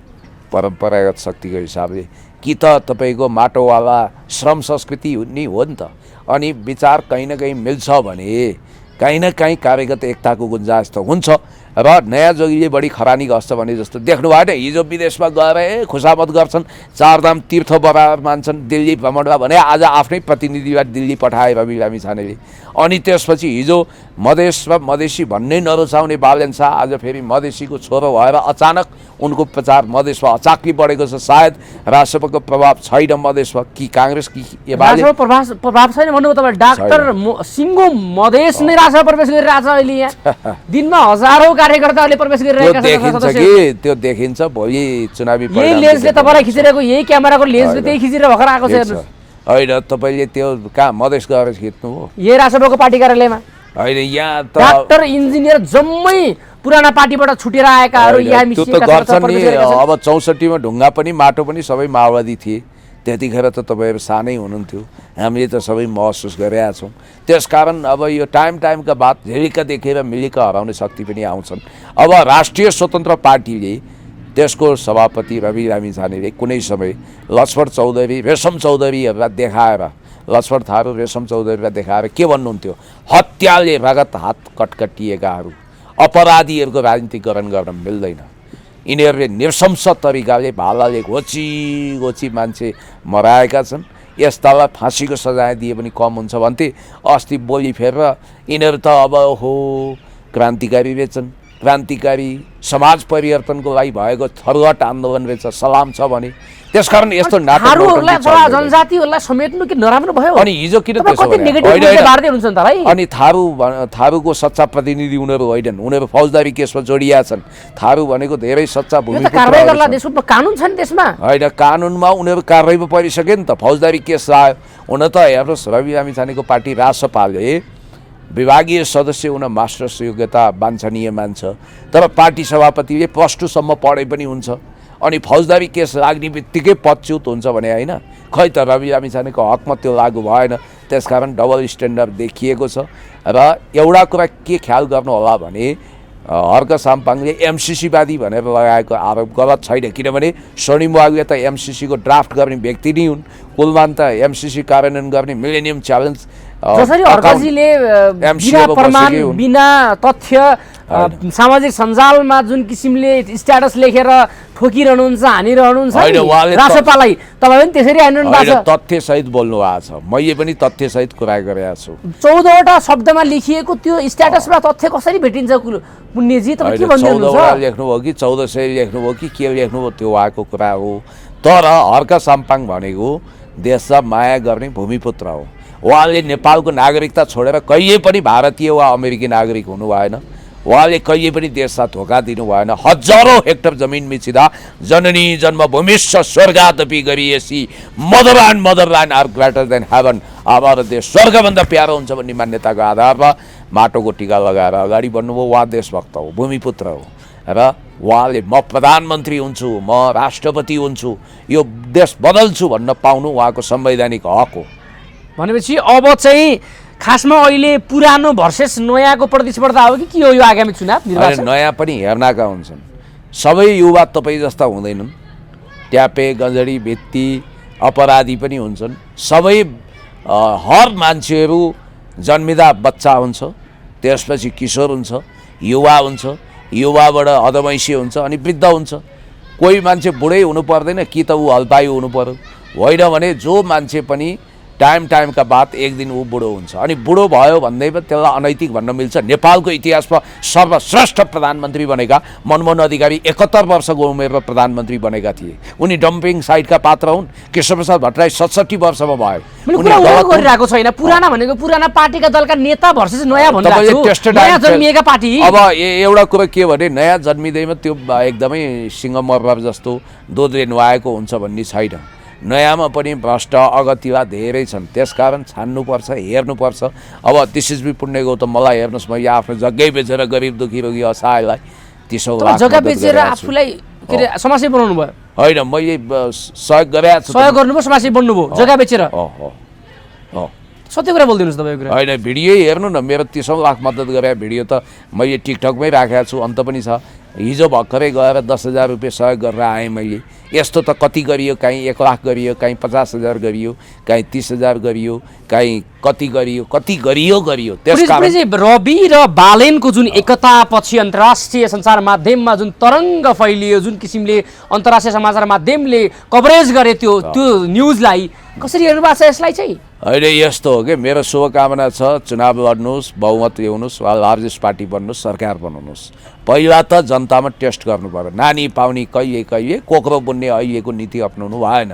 परम्परागत शक्तिको हिसाबले कि त तपाईँको माटोवाला श्रम संस्कृति नै हो नि त। अनि विचार कहीँ न कहीँ मिल्छ भने कहीँ न कहीँ कार्यगत एकताको गुन्जाइस त हुन्छ। र नयाँ जोगीले बढी खरानी घस्छ भने जस्तो देख्नु भएन, हिजो विदेशमा गएर खुसामत गर्छन्, चारधाम तीर्थ बराबर मान्छन्, दिल्ली भ्रमणमा भने आज आफ्नै प्रतिनिधिबाट दिल्ली पठाए रवि लामिछानेले। अनि त्यसपछि हिजो मधेसमा मधेसी भन्नै नरुचाउने बालेन शाह आज फेरि मधेसीको छोरो भएर अचानक उनको प्रचार मधेसमा अचाक्ली बढेको छ। सायद राजसभाको प्रभाव छैन मधेसमा, कि काङ्ग्रेस कि एमाले प्रभाव छैन भन्नु तपाईँ? डाक्टर सिङ्गो मधेस नै राजसभा प्रवेश गरिरहेछ अहिले। यहाँ दिनमा हजारौँ कार्यकर्ताहरूले प्रवेश गरिरहेका छन् कि त्यो देखिन्छ। भोलि चुनावी यही लेन्सले तपाईँलाई खिचिरहेको, यही क्यामेराको लेन्सले त्यही खिचेर भर्खर आएको छ हेर्नुहोस्। होइन, तपाईँले त्यो कहाँ मधेस गएर खिच्नु हो? यही राजसभाको पार्टी कार्यालयमा होइन, यहाँ त डाक्टर इन्जिनियर जम्मै पुराना पार्टीबाट छुटेर आएकाहरू यहाँ मिसिएका गर्छन् नि। अब 64 मा ढुङ्गा पनि माटो पनि सबै माओवादी थिए। त्यतिखेर त तपाईँहरू सानै हुनुहुन्थ्यो, हामीले त सबै महसुस गरेका छौँ। त्यसकारण अब यो टाइमका बाद झिलिका देखेर मिलिका हराउने शक्ति पनि आउँछन्। अब राष्ट्रिय स्वतन्त्र पार्टीले त्यसको सभापति रवि लामिछानेले कुनै समय लक्ष्मण चौधरी, रेशम चौधरीहरूलाई देखाएर, लक्ष्मण थारू रेशम चौधरीलाई देखाएर के भन्नुहुन्थ्यो? हत्याले रगत हात कटकटिएकाहरू अपराधीहरूको राजनीतिकरण गर्न मिल्दैन। यिनीहरूले नृशंस तरिकाले भालाले घोची मान्छे मराएका छन्, यस्तालाई फाँसीको सजाय दिए पनि कम हुन्छ भन्थे। अस्ति बोली फेरेर यिनीहरू त अब हो क्रान्तिकारी रहेछन्, क्रान्तिकारी समाज परिवर्तनको लागि भएको थरुहट आन्दोलन रहेछ, सलाम छ भने। त्यसकारण यस्तो जनजातिहरूलाई समेट्नु कि नराम्रो भयो? अनि हिजो किन त्यसो भयो? अनि थारूको सच्चा प्रतिनिधि उनीहरू होइनन्, उनीहरू फौजदारी केसमा जोडिया छन्। थारू भनेको धेरै सच्चा भूमिपुत्र कानुन छ नि त्यसमा। होइन, कानुनमा उनीहरू कारवाही परिसके नि त, फौजदारी केस आयो। हुन त हेर्नुहोस्, रवि लामिछानेको पार्टी राजसपाले विभागीय सदस्य हुन मास्टर्स योग्यता वाञ्छनीय मान्छ, तर पार्टी सभापतिले +2 सम्म पढे पनि हुन्छ। अनि फौजदारी केस लाग्ने बित्तिकै पदच्युत हुन्छ भने होइन, खै त रवि लामिछानेको हकमा त्यो लागू भएन। त्यसकारण डबल स्ट्यान्डर्ड देखिएको छ। र एउटा कुरा के ख्याल गर्नु होला भने हर्क साम्पाङले एमसिसीवादी भनेर लगाएको आरोप गलत छैन, किनभने स्वर्णिम वाग्ले त एमसिसीको ड्राफ्ट गर्ने व्यक्ति नै हुन्। कुलमान त एमसिसी कार्यान्वयन गर्ने मिलेनियम च्यालेन्ज जसरी हर्कजीले बिना प्रमाण बिना तथ्य सामाजिक सञ्जालमा जुन किसिमले स्ट्याटस लेखेर ठोकिरहनुहुन्छ, हानिरहनुहुन्छ राजसपालाई, तपाईँ पनि त्यसरी हानिरहनु भएको छ। तथ्यसहित बोल्नु भएको छ, मैले पनि तथ्यसहित कुरा गरेको छु। 14वटा शब्दमा लेखिएको त्यो स्ट्याटसमा तथ्य कसरी भेटिन्छ पुण्यजी? तपाईँ के भन्नुहुन्छ? 14 लेख्नुभयो कि 1400 लेख्नुभयो कि के लेख्नुभयो त्यो उहाँको कुरा हो। तर हर्क साम्पाङ भनेको देशलाई माया गर्ने भूमिपुत्र हो। उहाँले नेपालको नागरिकता छोडेर कहिले पनि भारतीय वा अमेरिकी नागरिक हुनु भएन। उहाँले कहिले पनि देशलाई धोका दिनु भएन। हजारौँ हेक्टर जमिन मिचिँदा जननी जन्मभूमिश्च स्वर्गादपि गरिएसी motherland are greater than heaven, हाम्रो देश स्वर्गभन्दा प्यारो हुन्छ भन्ने मान्यताको आधारमा माटोको टिका लगाएर अगाडि बढ्नुभयो। उहाँ देशभक्त हो, भूमिपुत्र हो। र उहाँले म प्रधानमन्त्री हुन्छु, म राष्ट्रपति हुन्छु, यो देश बदल्छु भन्न पाउनु उहाँको संवैधानिक हक हो। भनेपछि अब चाहिँ खासमा अहिले पुरानो भर्सेस नयाँको प्रतिस्पर्धा हो कि हो यो आगामी चुनाव निर्वाचन? नयाँ पनि हेर्नका हुन्छन्। सबै युवा तपाईँ जस्ता हुँदैनन्, ट्यापे गजडी भित्ती अपराधी पनि हुन्छन्। सबै हर मान्छेहरू जन्मिँदा बच्चा हुन्छ, त्यसपछि किशोर हुन्छ, युवा हुन्छ, युवाबाट अधमैसी हुन्छ, अनि वृद्ध हुन्छ। कोही मान्छे बुढै हुनु पर्दैन कि त ऊ अल्पायु हुनु पर्यो, होइन भने जो मान्छे पनि टाइमका बाद एक दिन ऊ बुढो हुन्छ। अनि बुढो भयो भन्दैमा त्यसलाई अनैतिक भन्न मिल्छ? नेपालको इतिहासमा सर्वश्रेष्ठ प्रधानमन्त्री बनेका मनमोहन अधिकारी 71 वर्षको उमेरमा प्रधानमन्त्री बनेका थिए। उनी डम्पिङ साइटका पात्र हुन्। केशवप्रसाद भट्टराई 67 वर्षमा भए। गरिरहेको छैन। पुराना भनेको पुराना पार्टीका दलका नेता भर्सेस नयाँ जन्मिएका पार्टी। अब एउटा कुरा के भने नयाँ जन्मिँदैमा त्यो एकदमै सिंहमर्मर जस्तो दोधले नुहाएको हुन्छ भन्ने छैन। नयाँमा पनि भ्रष्ट अगतिवा धेरै छन्। त्यसकारण छान्नुपर्छ, हेर्नुपर्छ। अब दिस इज बी पुण्य गौतम, मलाई हेर्नुहोस्, मैले आफ्नो जग्गै बेचेर गरिब दुखी रोगी असहायलाई 30 लाख जग्गा बेचेर आफूलाई के अरे समाजसेवी बनाउनु भयो? होइन, मैले सहयोग गरेको छु। सहयोग गर्नुभयो, समाजसेवी बन्नुभयो जग्गा बेचेर? सत्य कुरा बोलिदिनुहोस् तपाईँ कुरा। होइन, भिडियो हेर्नु न, मेरो 30 लाख मद्दत गरे भिडियो त मैले टिकटकमै राखेको छु, अन्त पनि छ। हिजो भर्खरै गएर 10,000 रुपियाँ सहयोग गरेर आएँ मैले। यस्तो त कति गरियो, काहीँ 1 लाख गरियो, काहीँ 50,000 गरियो, काहीँ 30,000 गरियो, काहीँ कति गरियो। त्यसकारण रवि र बालेनको जुन एकतापछि अन्तर्राष्ट्रिय सञ्चार माध्यममा जुन तरङ्ग फैलियो, जुन किसिमले अन्तर्राष्ट्रिय समाचार माध्यमले कभरेज गरे त्यो न्युजलाई कसरी हेर्नु भएको छ यसलाई चाहिँ? अहिले यस्तो हो कि मेरो शुभकामना छ, चुनाव लड्नुहोस्, बहुमत ल्याउनुहोस्, वा लार्जेस्ट पार्टी बन्नुहोस्, सरकार बनाउनुहोस्। पहिला त जनतामा टेस्ट गर्नु पर्यो। नानी पाउने कहिले कोक्रो बुन्ने अहिलेको नीति अप्नाउनु भएन।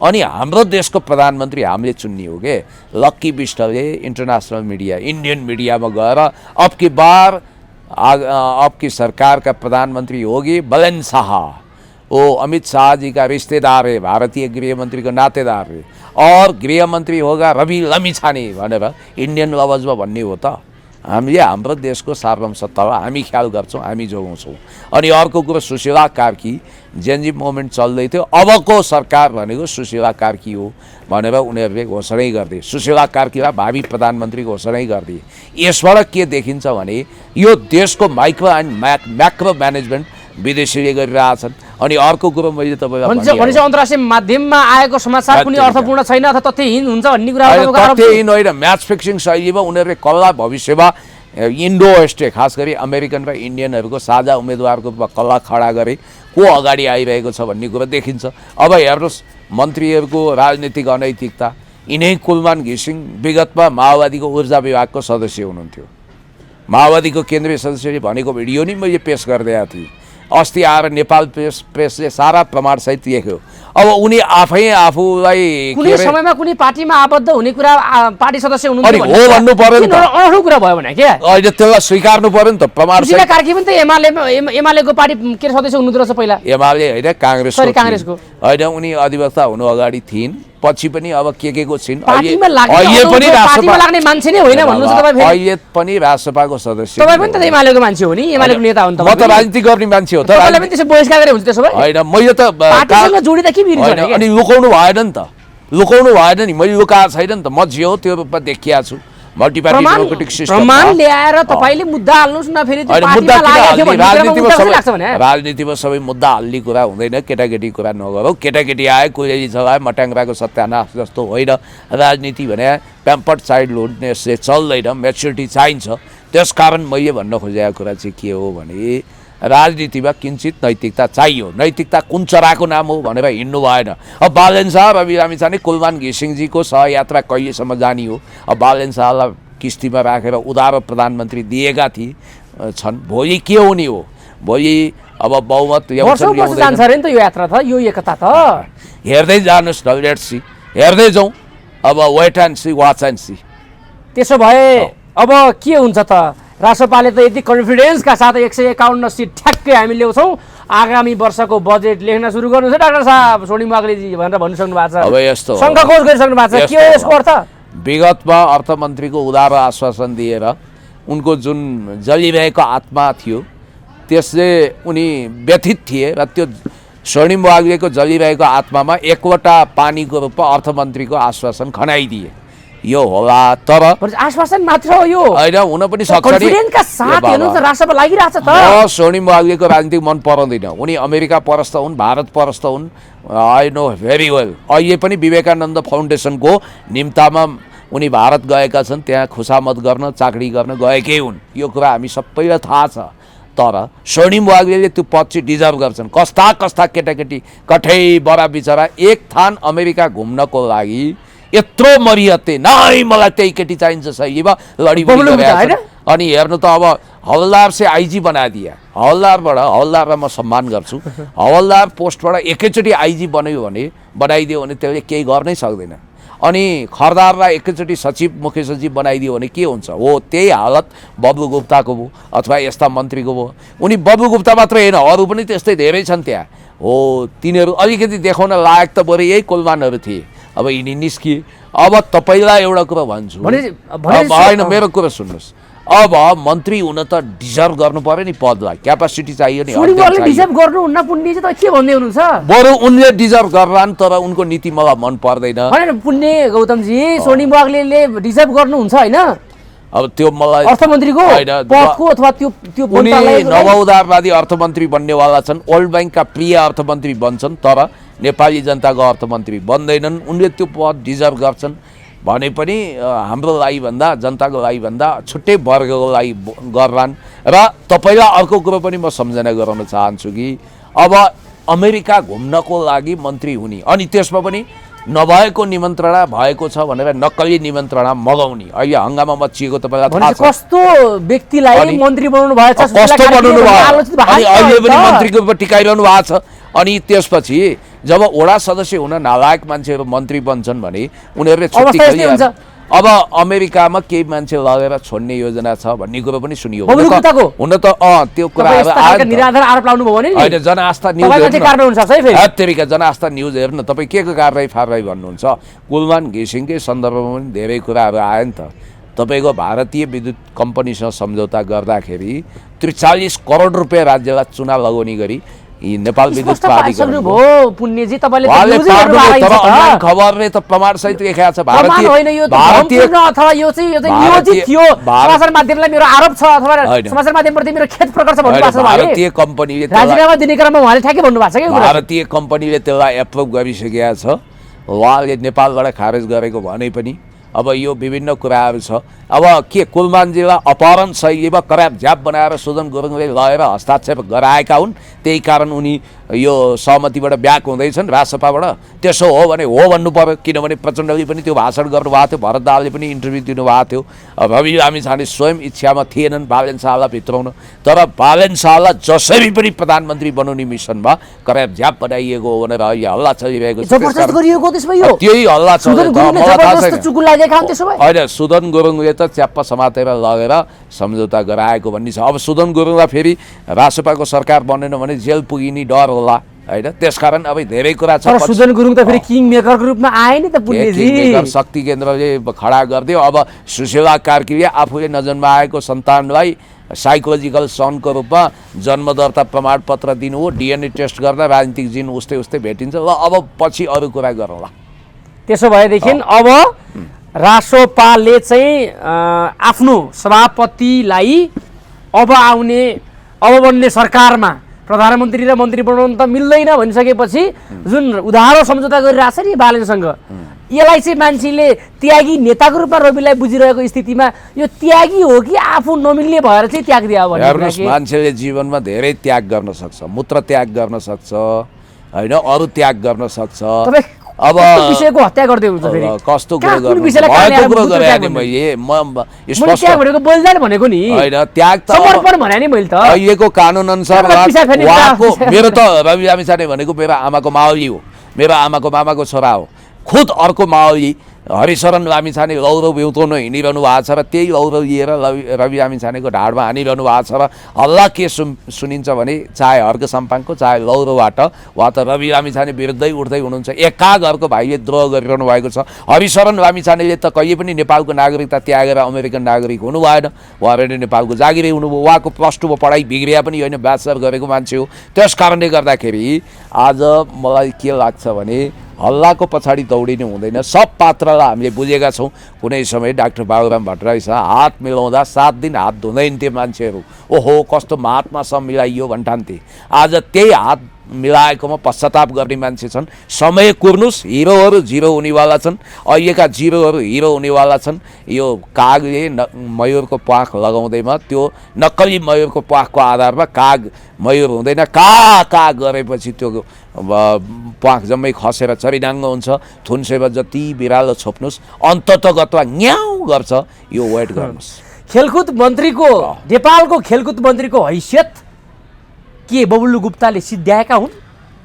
अनि हाम्रो देशको प्रधानमन्त्री हामीले चुन्ने हो कि लक्की बिष्टले इन्टरनेसनल मिडिया, इन्डियन मिडियामा गएर आपकी सरकार का प्रधानमंत्री होगी बुलंद शाह, वो अमित शाह जी का रिश्तेदार है, भारतीय गृह मंत्री का नातेदार है, और गृह मंत्री होगा रवि लमिछाने भनेर इन्डियन लवजमा भन्ने हो त। हामीले हाम्रो देशको सार्वभौमसत्तालाई हामी ख्याल गर्छौँ, हामी जोगाउँछौँ। अनि अर्को कुरो सुशीला कार्की, जेनजी मोमेन्ट चल्दै थियो, अबको सरकार भनेको सुशीला कार्की हो भनेर उनीहरूले घोषणै गर्दै, सुशीला कार्कीलाई भावी प्रधानमन्त्री घोषणै गर्दै। यसबाट के देखिन्छ भने यो देशको माइक्रो एन्ड म्याक्रो म्यानेजमेन्ट विदेशीले गरिरहेछन्। अनि अर्को कुरो मैले तपाईँलाई अन्तर्राष्ट्रिय माध्यममा आएको समाचार कुनै अर्थपूर्ण छैन अथवा तथ्यहीन हुन्छ भन्ने कुरा तथ्यहीन होइन, म्याच फिक्सिङ शैलीमा उनीहरूले कल्ला भविष्यमा इन्डो वेस्टे खास गरी अमेरिकन र इन्डियनहरूको साझा उम्मेदवारको रूपमा कल्ला खडा गरे को अगाडि आइरहेको छ भन्ने कुरो देखिन्छ। अब हेर्नुहोस् मन्त्रीहरूको राजनीतिक अनैतिकता। यिनै कुलमान घिसिङ विगतमा माओवादीको ऊर्जा विभागको सदस्य हुनुहुन्थ्यो। माओवादीको केन्द्रीय सदस्यले भनेको भिडियो नि मैले पेश गरिदिएको थिएँ। अस्ति आएर नेपाल प्रेसले सारा प्रमाणसहित लेख्यो। अब उनी आफै आफूलाई कुनै समयमा कुनै पार्टीमा आबद्ध हुने कुरा पार्टी सदस्य हुनुहुन्थ्यो हो भन्नु पर्यो नि त। अरू कुरा भयो भने के अहिले त्यसलाई स्वीकार्नु पर्यो नि त। प्रमाणसहित कार्की पनि त एमालेको पार्टी के सदस्य हुनुहुँदो रहेछ पहिला। एमाले होइन, काङ्ग्रेसको होइन। उनी अधिवक्ता हुनु अगाडि थिइन्, पछि पनि अब के को छिन्। अहिले पनि राष्ट्रसभाको सदस्य। तपाईँ पनि त एमालेको मान्छे हो नि, एमालेको नेता हो नि त। म त राजनीति गर्ने मान्छे हो त। तपाईँलाई पनि त्यसो बहिष्कार गरे हुन्छ त्यसो भए? होइन, मैले त पार्टीसँग जोडिँदा के बिर्छ नि? अनि लुकाउनु भएन नि त, लुकाउनु भएन नि, मैले लुकाएको छैन नि त। म जे हो त्यो रूपमा देखिया छु। मल्टिपार्टी डेमोक्रेटिक सिस्टम प्रमाण ल्याएर तपाईले मुद्दा हाल्नुस् न, फेरि राजनीतिमा सबै मुद्दा हाल्ने कुरा हुँदैन। केटाकेटी कुरा नगरौ। केटाकेटी आयो कोइली जगायो मट्याङ्ग्राको सत्यानाश जस्तो होइन। राजनीति भने प्याम्पर्ड चाइल्डहुडनेसले चल्दैन, म्याच्युरिटी चाहिन्छ। त्यसकारण मैले भन्न खोजेको कुरा चाहिँ के हो भने राजनीतिमा किञ्चित नैतिकता चाहियो। नैतिकता कुन चराको नाम हो भनेर हिँड्नु भएन। अब बालेन शाह रवि लामिछाने कुलमान घिसिङजीको सहयात्रा कहिलेसम्म जाने हो। अब बालेन शाहलाई किस्तीमा राखेर उधारो प्रधानमन्त्री दिएका छन्। भोलि के हुने हो? भोलि अब बहुमत जान्छ अरे नि त यो यात्रा त, यो एकता त हेर्दै जानुहोस् न। लेट्स सी, हेर्दै जाउँ। अब wait and see, watch and see. त्यसो भए अब के हुन्छ त? राष्ट्रपाले त यति कन्फिडेन्सका साथ 151 सिट ठ्याक्कै हामी ल्याउँछौँ, आगामी वर्षको बजेट लेख्न सुरु गर्नुहुन्छ डाक्टर साहब स्वर्णिम वाग्लेजी भनेर भनिसक्नु भएको छ। अब यस्तो सङ्घकोष गरिसक्नु भएको छ। के हो यसको अर्थ? विगतमा अर्थमन्त्रीको उदारो आश्वासन दिएर उनको जुन जलिरहेको आत्मा थियो त्यसले उनी व्यथित थिए र त्यो स्वर्णिम वाग्लेको जलिरहेको आत्मामा एकवटा पानीको रूपमा अर्थमन्त्रीको आश्वासन खनाइदिए। यो होला, तर आश्वासन मात्र हो यो होइन, हुन पनि सक्छ। कन्फिडेन्सका साथ हेर्नु त राष्ट्रपति लागिरहेछ त। म स्वर्णिम वाग्लेको राजनीति मन पराउँदैन। उनी अमेरिका परस्त हुन्, भारत परस्त हुन्, आई नो भेरी वेल। अहिले पनि विवेकानन्द फाउन्डेसनको निम्तामा उनी भारत गएका छन्, त्यहाँ खुसामत गर्न, चाकरी गर्न गएकै हुन्। यो कुरा हामी सबैलाई थाहा छ। तर स्वर्णिम वाग्लेले त्यो पद चाहिँ डिजर्भ गर्छन्। कस्ता केटाकेटी कठै बडा बिचरा एक थान अमेरिका घुम्नको लागि यत्रो मरिहत्ते नै, मलाई त्यही केटी चाहिन्छ सहीमा लडी अनि हेर्नु त अब हवलदार से आइजी बनाइदिया। हवलदारलाई म सम्मान गर्छु। हवलदार पोस्टबाट एकैचोटि आइजी बनाइदियो भने त्यसले केही गर्नै सक्दैन। अनि खरदारलाई एकैचोटि सचिव, मुख्य सचिव बनाइदियो भने के हुन्छ? हो त्यही हालत बबु गुप्ताको भयो अथवा यस्ता मन्त्रीको भयो। उनी बबु गुप्ता मात्रै होइन, अरू पनि त्यस्तै धेरै छन् त्यहाँ। हो तिनीहरू अलिकति देखाउन लायक त बरु यही कोलमानहरू थिए। अब यिनी निस्किए। अब तपाईँलाई एउटा कुरा भन्छु, होइन मेरो कुरा सुन्नुहोस्, अब मन्त्री हुन त डिजर्भ गर्नु पर्यो नि, पदलाई क्यापासिटी चाहियो नि। डिजर्भ गर्नुहुन्न पुण्य चाहिँ के भन्दै हुनुहुन्छ? बरु उनले डिजर्भ गर्लान्, तर उनको नीति मलाई मन पर्दैन। होइन पुण्य गौतमजी, सोनी वाग्लेले डिजर्भ गर्नुहुन्छ होइन? अब त्यो मलाई अर्थमन्त्रीको पदको अथवा त्यो उनी नवउदारवादी अर्थमन्त्री बन्नेवाला छन्, वर्ल्ड ब्याङ्कका प्रिय अर्थमन्त्री बन्छन्, तर नेपाली जनताको अर्थमन्त्री बन्दैनन्। उनले त्यो पद डिजर्भ गर्छन् भने पनि हाम्रो लागि भन्दा, जनताको लागि भन्दा छुट्टै वर्गको लागि गर्लान्। र तपाईँलाई अर्को कुरो पनि म सम्झना गराउन चाहन्छु कि अब अमेरिका घुम्नको लागि मन्त्री हुने, अनि त्यसमा पनि नभएको निमन्त्रणा भएको छ भनेर नक्कली निमन्त्रणा मगाउने अहिले हङ्गामा मचिएको तपाईँलाई थाहा छ। कस्तो व्यक्तिलाई मन्त्री बनाउनु भएको छ, कस्तो बनाउनु भयो, अनि अहिले पनि मन्त्रीको रूपमा टिकाइरहनु भएको छ। अनि त्यसपछि जब वडा सदस्य हुन नालायक मान्छेहरू मन्त्री बन्छन् भने उनीहरूले छुट्टी खेलिहाल्छ। अब अमेरिकामा केही मान्छे लगेर छोड्ने योजना छ भन्ने कुरो पनि सुनियो। हुन त त्यो कुराहरू होइन। जनआस्था न्युज जनआस्था न्युज हेर्नु तपाईँ के को कारवाही फारवाही भन्नुहुन्छ। कुलमान घिसिङकै सन्दर्भमा पनि धेरै कुराहरू आयो नि त। तपाईँको भारतीय विद्युत कम्पनीसँग सम्झौता गर्दाखेरि 43 करोड रुपियाँ राज्यलाई चुना लगाउने गरी नेपाल विद्युत प्राधिकरण खबरले त प्रमाण सहित लेखेको छ। भारतीय कम्पनीले त्यसलाई एप्रुभ गरिसकेका छ। उहाँले नेपालबाट खारेज गरेको भने पनि अब यो विभिन्न कुराहरू छ। अब के कुलमानजीलाई अपहरण शैलीमा कराप झ्याप बनाएर सुदन गुरुङले लगेर हस्ताक्षर गराएका हुन्, त्यही कारण उनी यो सहमतिबाट ब्याक हुँदैछन् राजसभाबाट। त्यसो हो भने हो भन्नु पर्यो, किनभने प्रचण्डले पनि त्यो भाषण गर्नुभएको थियो, भरत दाहालले पनि इन्टरभ्यू दिनुभएको थियो। रवि लामिछाने स्वयं इच्छामा थिएनन् बालेन शाहलाई भित्राउन, तर बालेन शाहलाई जसरी पनि प्रधानमन्त्री बनाउने मिसनमा कराप झ्याप बनाइएको हो भनेर अहिले हल्ला चलिरहेको छ। त्यही हल्ला छ। होइन सुदन गुरुङले त च्याप्पा समातेर लगेर सम्झौता गराएको भन्ने छ। अब सुदन गुरुङलाई फेरि राजसभाको सरकार बनेन भने जेल पुगिने डर होला होइन। त्यसकारण अब धेरै कुरा छ। सुदन गुरुङ त फेरि किङ मेकरको रूपमा आए नि त पुण्यजी। शक्ति केन्द्रले खडा गरिदियो। अब सुशीला कार्कीले आफूले नजन्माएको सन्तानलाई साइकोलोजिकल सनको रूपमा जन्मदर्ता प्रमाणपत्र दिनु हो, डिएनए टेस्ट गर्दा राजनीतिक जिन उस्तै उस्तै भेटिन्छ। ल अब पछि अरू कुरा गरौँला। त्यसो भएदेखि अब रासोपाले चाहिँ आफ्नो सभापतिलाई अब बन्ने सरकारमा प्रधानमन्त्री र मन्त्री बनाउनु त मिल्दैन भनिसकेपछि जुन उधारो सम्झौता गरिरहेछ नि बालेनसँग, यसलाई चाहिँ मान्छेले त्यागी नेताको रूपमा रविलाई बुझिरहेको स्थितिमा यो त्यागी हो कि आफू नमिल्ने भएर चाहिँ त्याग दियो भने? हेर्नुहोस्, मान्छेले जीवनमा धेरै त्याग गर्न सक्छ, मूत्र त्याग गर्न सक्छ होइन, अरू त्याग गर्न सक्छ। अब विषयको हत्या गर्दै हुन्छ फेरि कस्तो कुरो गर्नु भएको कुरो गरे नि मैले स्पष्ट बोल्दैन भनेको नि हैन। त्याग त समर्पण भने नि मैले त अहिलेको कानुन अनुसार उहाँको मेरो त रवि लामिछाने भनेको मेरो आमाको मावली हो, मेरो आमाको मामाको छोरा हो। खुद अर्को मावली हरिशरण लामिछाने लौरो बेउताउन हिँडिरहनु भएको छ र त्यही लौरो लिएर रवि लामिछानेको ढाडमा हानिरहनु भएको छ। र हल्ला के सुनिन्छ भने चाहे हर्क साम्पाङको चाहे लौरोबाट उहाँ त रवि लामिछाने विरुद्धै उठ्दै हुनुहुन्छ। एका घरको भाइले द्रोह गरिरहनु भएको छ। हरिशरण लामिछानेले त कहिले पनि नेपालको नागरिकता त्यागेर अमेरिकन नागरिक हुनु भएन, उहाँले नेपालको जागिरै हुनुभयो। उहाँको +2 पढाइ बिग्रिया पनि होइन, ब्याचलर गरेको मान्छे हो। त्यस कारणले गर्दाखेरि आज मलाई के लाग्छ भने हल्लाको पछाडि दौडिनु हुँदैन। सब पात्रलाई हामीले बुझेका छौँ। कुनै समय डाक्टर बाबुराम भट्टराईसँग हात मिलाउँदा 7 दिन हात धुँदैन थिए मान्छेहरू। ओहो कस्तो महात्मासँग मिलाइयो भन्ठान्थे। आज त्यही हात मिलाएकोमा पश्चाताप गर्ने मान्छे छन्। समय कुर्नुस्, हिरोहरू जिरो हुनेवाला छन्, अहिलेका जिरोहरू हिरो हुनेवाला छन्। यो कागले मयूरको प्वाख लगाउँदैमा त्यो नक्कली मयूरको प्वाखको आधारमा काग मयूर हुँदैन। का गरेपछि त्यो प्वाख जम्मै खसेर चरिडाङ्ग हुन्छ। थुन्सेमा जति बिरालो छोप्नुहोस् अन्ततगतमा न्याउ गर्छ। यो वेट गर्नुहोस्। खेलकुद मन्त्रीको नेपालको खेलकुद मन्त्रीको हैसियत के बबुल्लु गुप्ताले सिद्ध्याएका हुन्?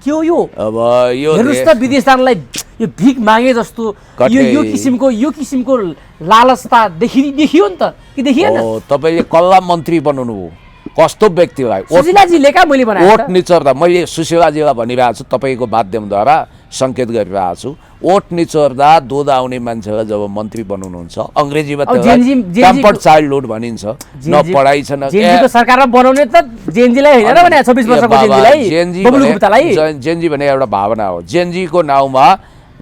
के हो यो? अब यो हेर्नुहोस् त विदेश जानलाई यो भिख मागे जस्तो यो किसिमको लालचता देखियो नि त कि देखिएन? तपाईँले कल्ला मन्त्री बनाउनु हो, कस्तो व्यक्तिलाई सुशीलाजीले का मैले बनाएको ओठ निचोर्दा मैले सुशीलाजीलाई भनिरहेको छु तपाईँको माध्यमद्वारा सङ्केत गरिरहेको छु ओठ निचोर्दा दुध आउने मान्छेलाई जब मन्त्री बनाउनुहुन्छ अङ्ग्रेजीमा क्याम्पड चाइल्डहुड भनिन्छ न पढाइ छ न जेनजीको सरकारमा बनाउने त जेनजीलाई होइन र भने 26 वर्षको जेनजीलाई बबुल गुप्तालाई जेनजी भने एउटा भावना हो जेनजीको नाउँमा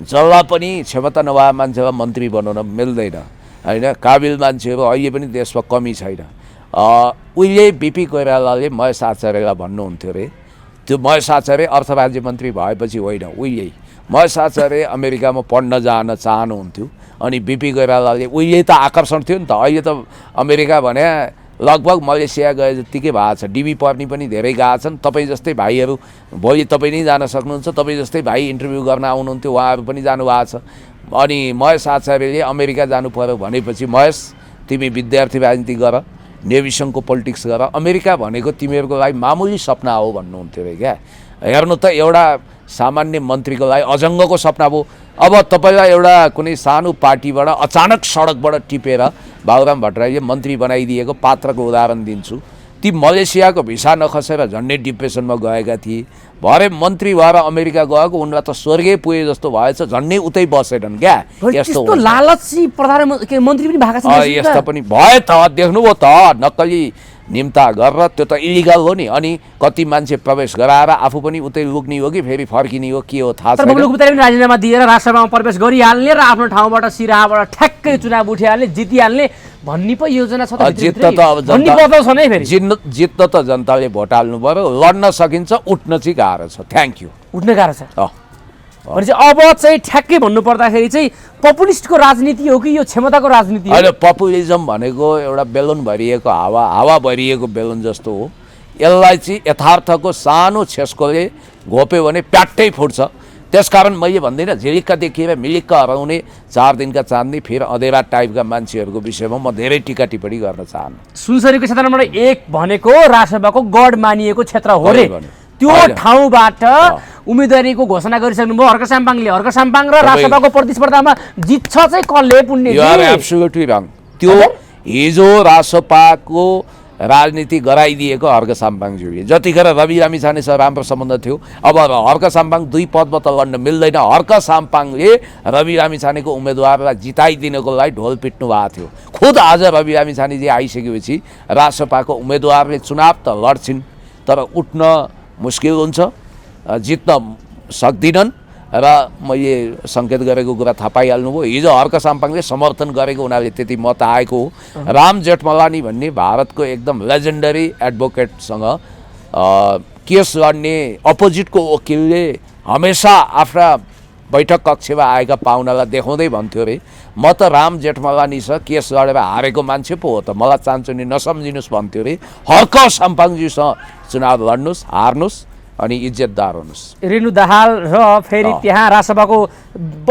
जसलाई पनि क्षमता नभए मान्छेलाई मन्त्री बनाउन मिल्दैन होइन काबिल मान्छेहरू अहिले पनि देशमा कमी छैन उहिले बिपी कोइरालाले महेश आचार्यलाई भन्नुहुन्थ्यो अरे त्यो महेश आचार्य अर्थ राज्य मन्त्री भएपछि होइन उहिले महेश आचार्य अमेरिकामा पढ्न जान चाहनुहुन्थ्यो अनि बिपी कोइरालाले उहिले त आकर्षण थियो नि त अहिले त अमेरिका भने लगभग मलेसिया गए जत्तिकै भएको छ डिबी पर्नी पनि धेरै गएको छन् तपाईँ जस्तै भाइहरू भोलि तपाईँ नै जान सक्नुहुन्छ तपाईँ जस्तै भाइ इन्टरभ्यू गर्न आउनुहुन्थ्यो उहाँहरू पनि जानुभएको छ अनि महेश आचार्यले अमेरिका जानु पर्यो भनेपछि महेश तिमी विद्यार्थी राजनीति गर नेभिसङको पोलिटिक्स गर अमेरिका भनेको तिमीहरूको लागि मामुली सपना हो भन्नुहुन्थ्यो अरे क्या हेर्नु त एउटा सामान्य मन्त्रीको लागि अजङ्गको सपना भयो अब तपाईँलाई एउटा कुनै सानो पार्टीबाट अचानक सडकबाट टिपेर बाबुराम भट्टराईले मन्त्री बनाइदिएको पात्रको उदाहरण दिन्छु ती मलेसियाको भिसा नखसेर झन्डै डिप्रेसनमा गएका थिए भरे मन्त्री भएर अमेरिका गएको उनलाई त स्वर्गै पुगे जस्तो भएछ झन्डै उतै बसेनन् क्या यस्तो लालची प्रधानमन्त्री मन्त्री पनि भएका छन् यस्ता पनि भए त देख्नुभयो त नक्कली निम्ता गरेर त्यो त इलिगल हो नि अनि कति मान्छे प्रवेश गराएर आफू पनि उतै लुक्ने हो कि फेरि फर्किने हो के हो थाहा छैन बबुल गुप्ताले पनि राजीनामा दिएर राष्ट्रसभामा प्रवेश गरिहाल्ने र आफ्नो ठाउँबाट सिराहाबाट ठ्याक्कै चुनाव उठिहाल्ने जितिहाल्ने भन्ने पो योजना छ त जित्न त अब जित्न त जनताले भोट हाल्नु पर्यो लड्न सकिन्छ उठ्न चाहिँ गाह्रो छ थ्याङ्क यू उठ्न गाह्रो छ भनेपछि अब चाहिँ ठ्याक्कै भन्नुपर्दाखेरि चाहिँ पपुलिस्टको राजनीति हो कि यो क्षमताको राजनीति हो होइन पपुलिजम भनेको एउटा बेलुन भरिएको हावा भरिएको बेलुन जस्तो हो यसलाई चाहिँ यथार्थको सानो छेस्कोले घोप्यो भने प्याट्टै फुट्छ त्यसकारण मैले भन्दिनँ झिलिक्क देखिएर मिलिक्क हराउने 4 दिनका चाँदनी फेरि अँधेरा टाइपका मान्छेहरूको विषयमा म धेरै टिका टिप्पणी गर्न चाहन्न सुनसरीको क्षेत्र नम्बर 1 भनेको राष्ट्रसभाको गढ मानिएको क्षेत्र हो रे त्यो ठाउँबाट उम्मेदवारीको घोषणा गरिसक्नुभयो हर्क साम्पाङ र राष्ट्रसभाको प्रतिस्पर्धामा जित्छ चाहिँ कसले पुण्य यु आर एब्सोल्युटली रङ त्यो हिजो राष्ट्रसभाको राजनीति गराइदिएको हर्क साम्पाङज्यूले जतिखेर रवि लामिछानेसँग राम्रो सम्बन्ध थियो अब हर्क साम्पाङ 2 पदमा त लड्न मिल्दैन हर्क साम्पाङले रवि लामिछानेको उम्मेदवारलाई जिताइदिनको लागि ढोल पिट्नु भएको थियो खुद आज रवि लामिछानेजी आइसकेपछि राष्ट्रसभाको उम्मेदवारले चुनाव त लड्छिन् तर उठ्न मुस्किल हुन्छ जित्न सक्दिनन् र मैले सङ्केत गरेको कुरा थाहा पाइहाल्नुभयो हिजो हर्क साम्पाङले समर्थन गरेको हुनाले त्यति मत आएको हो राम जेठमलानी भन्ने भारतको एकदम लेजेन्डरी एडभोकेटसँग केस लड्ने अपोजिटको वकिलले हमेसा आफ्ना बैठक कक्षमा आएका पाहुनालाई देखाउँदै भन्थ्यो अरे म त राम जेठमलानीसँग केस लडेर हारेको मान्छे पो हो त मलाई चान्चो नि नसम्झिनुहोस् भन्थ्यो अरे हर्क साम्पाङज्यूसँग चुनाव लड्नुहोस् हार्नुहोस् अनि इज्जतदार हुनुहोस् रेणु दाहाल र फेरि त्यहाँ राष्ट्रसभाको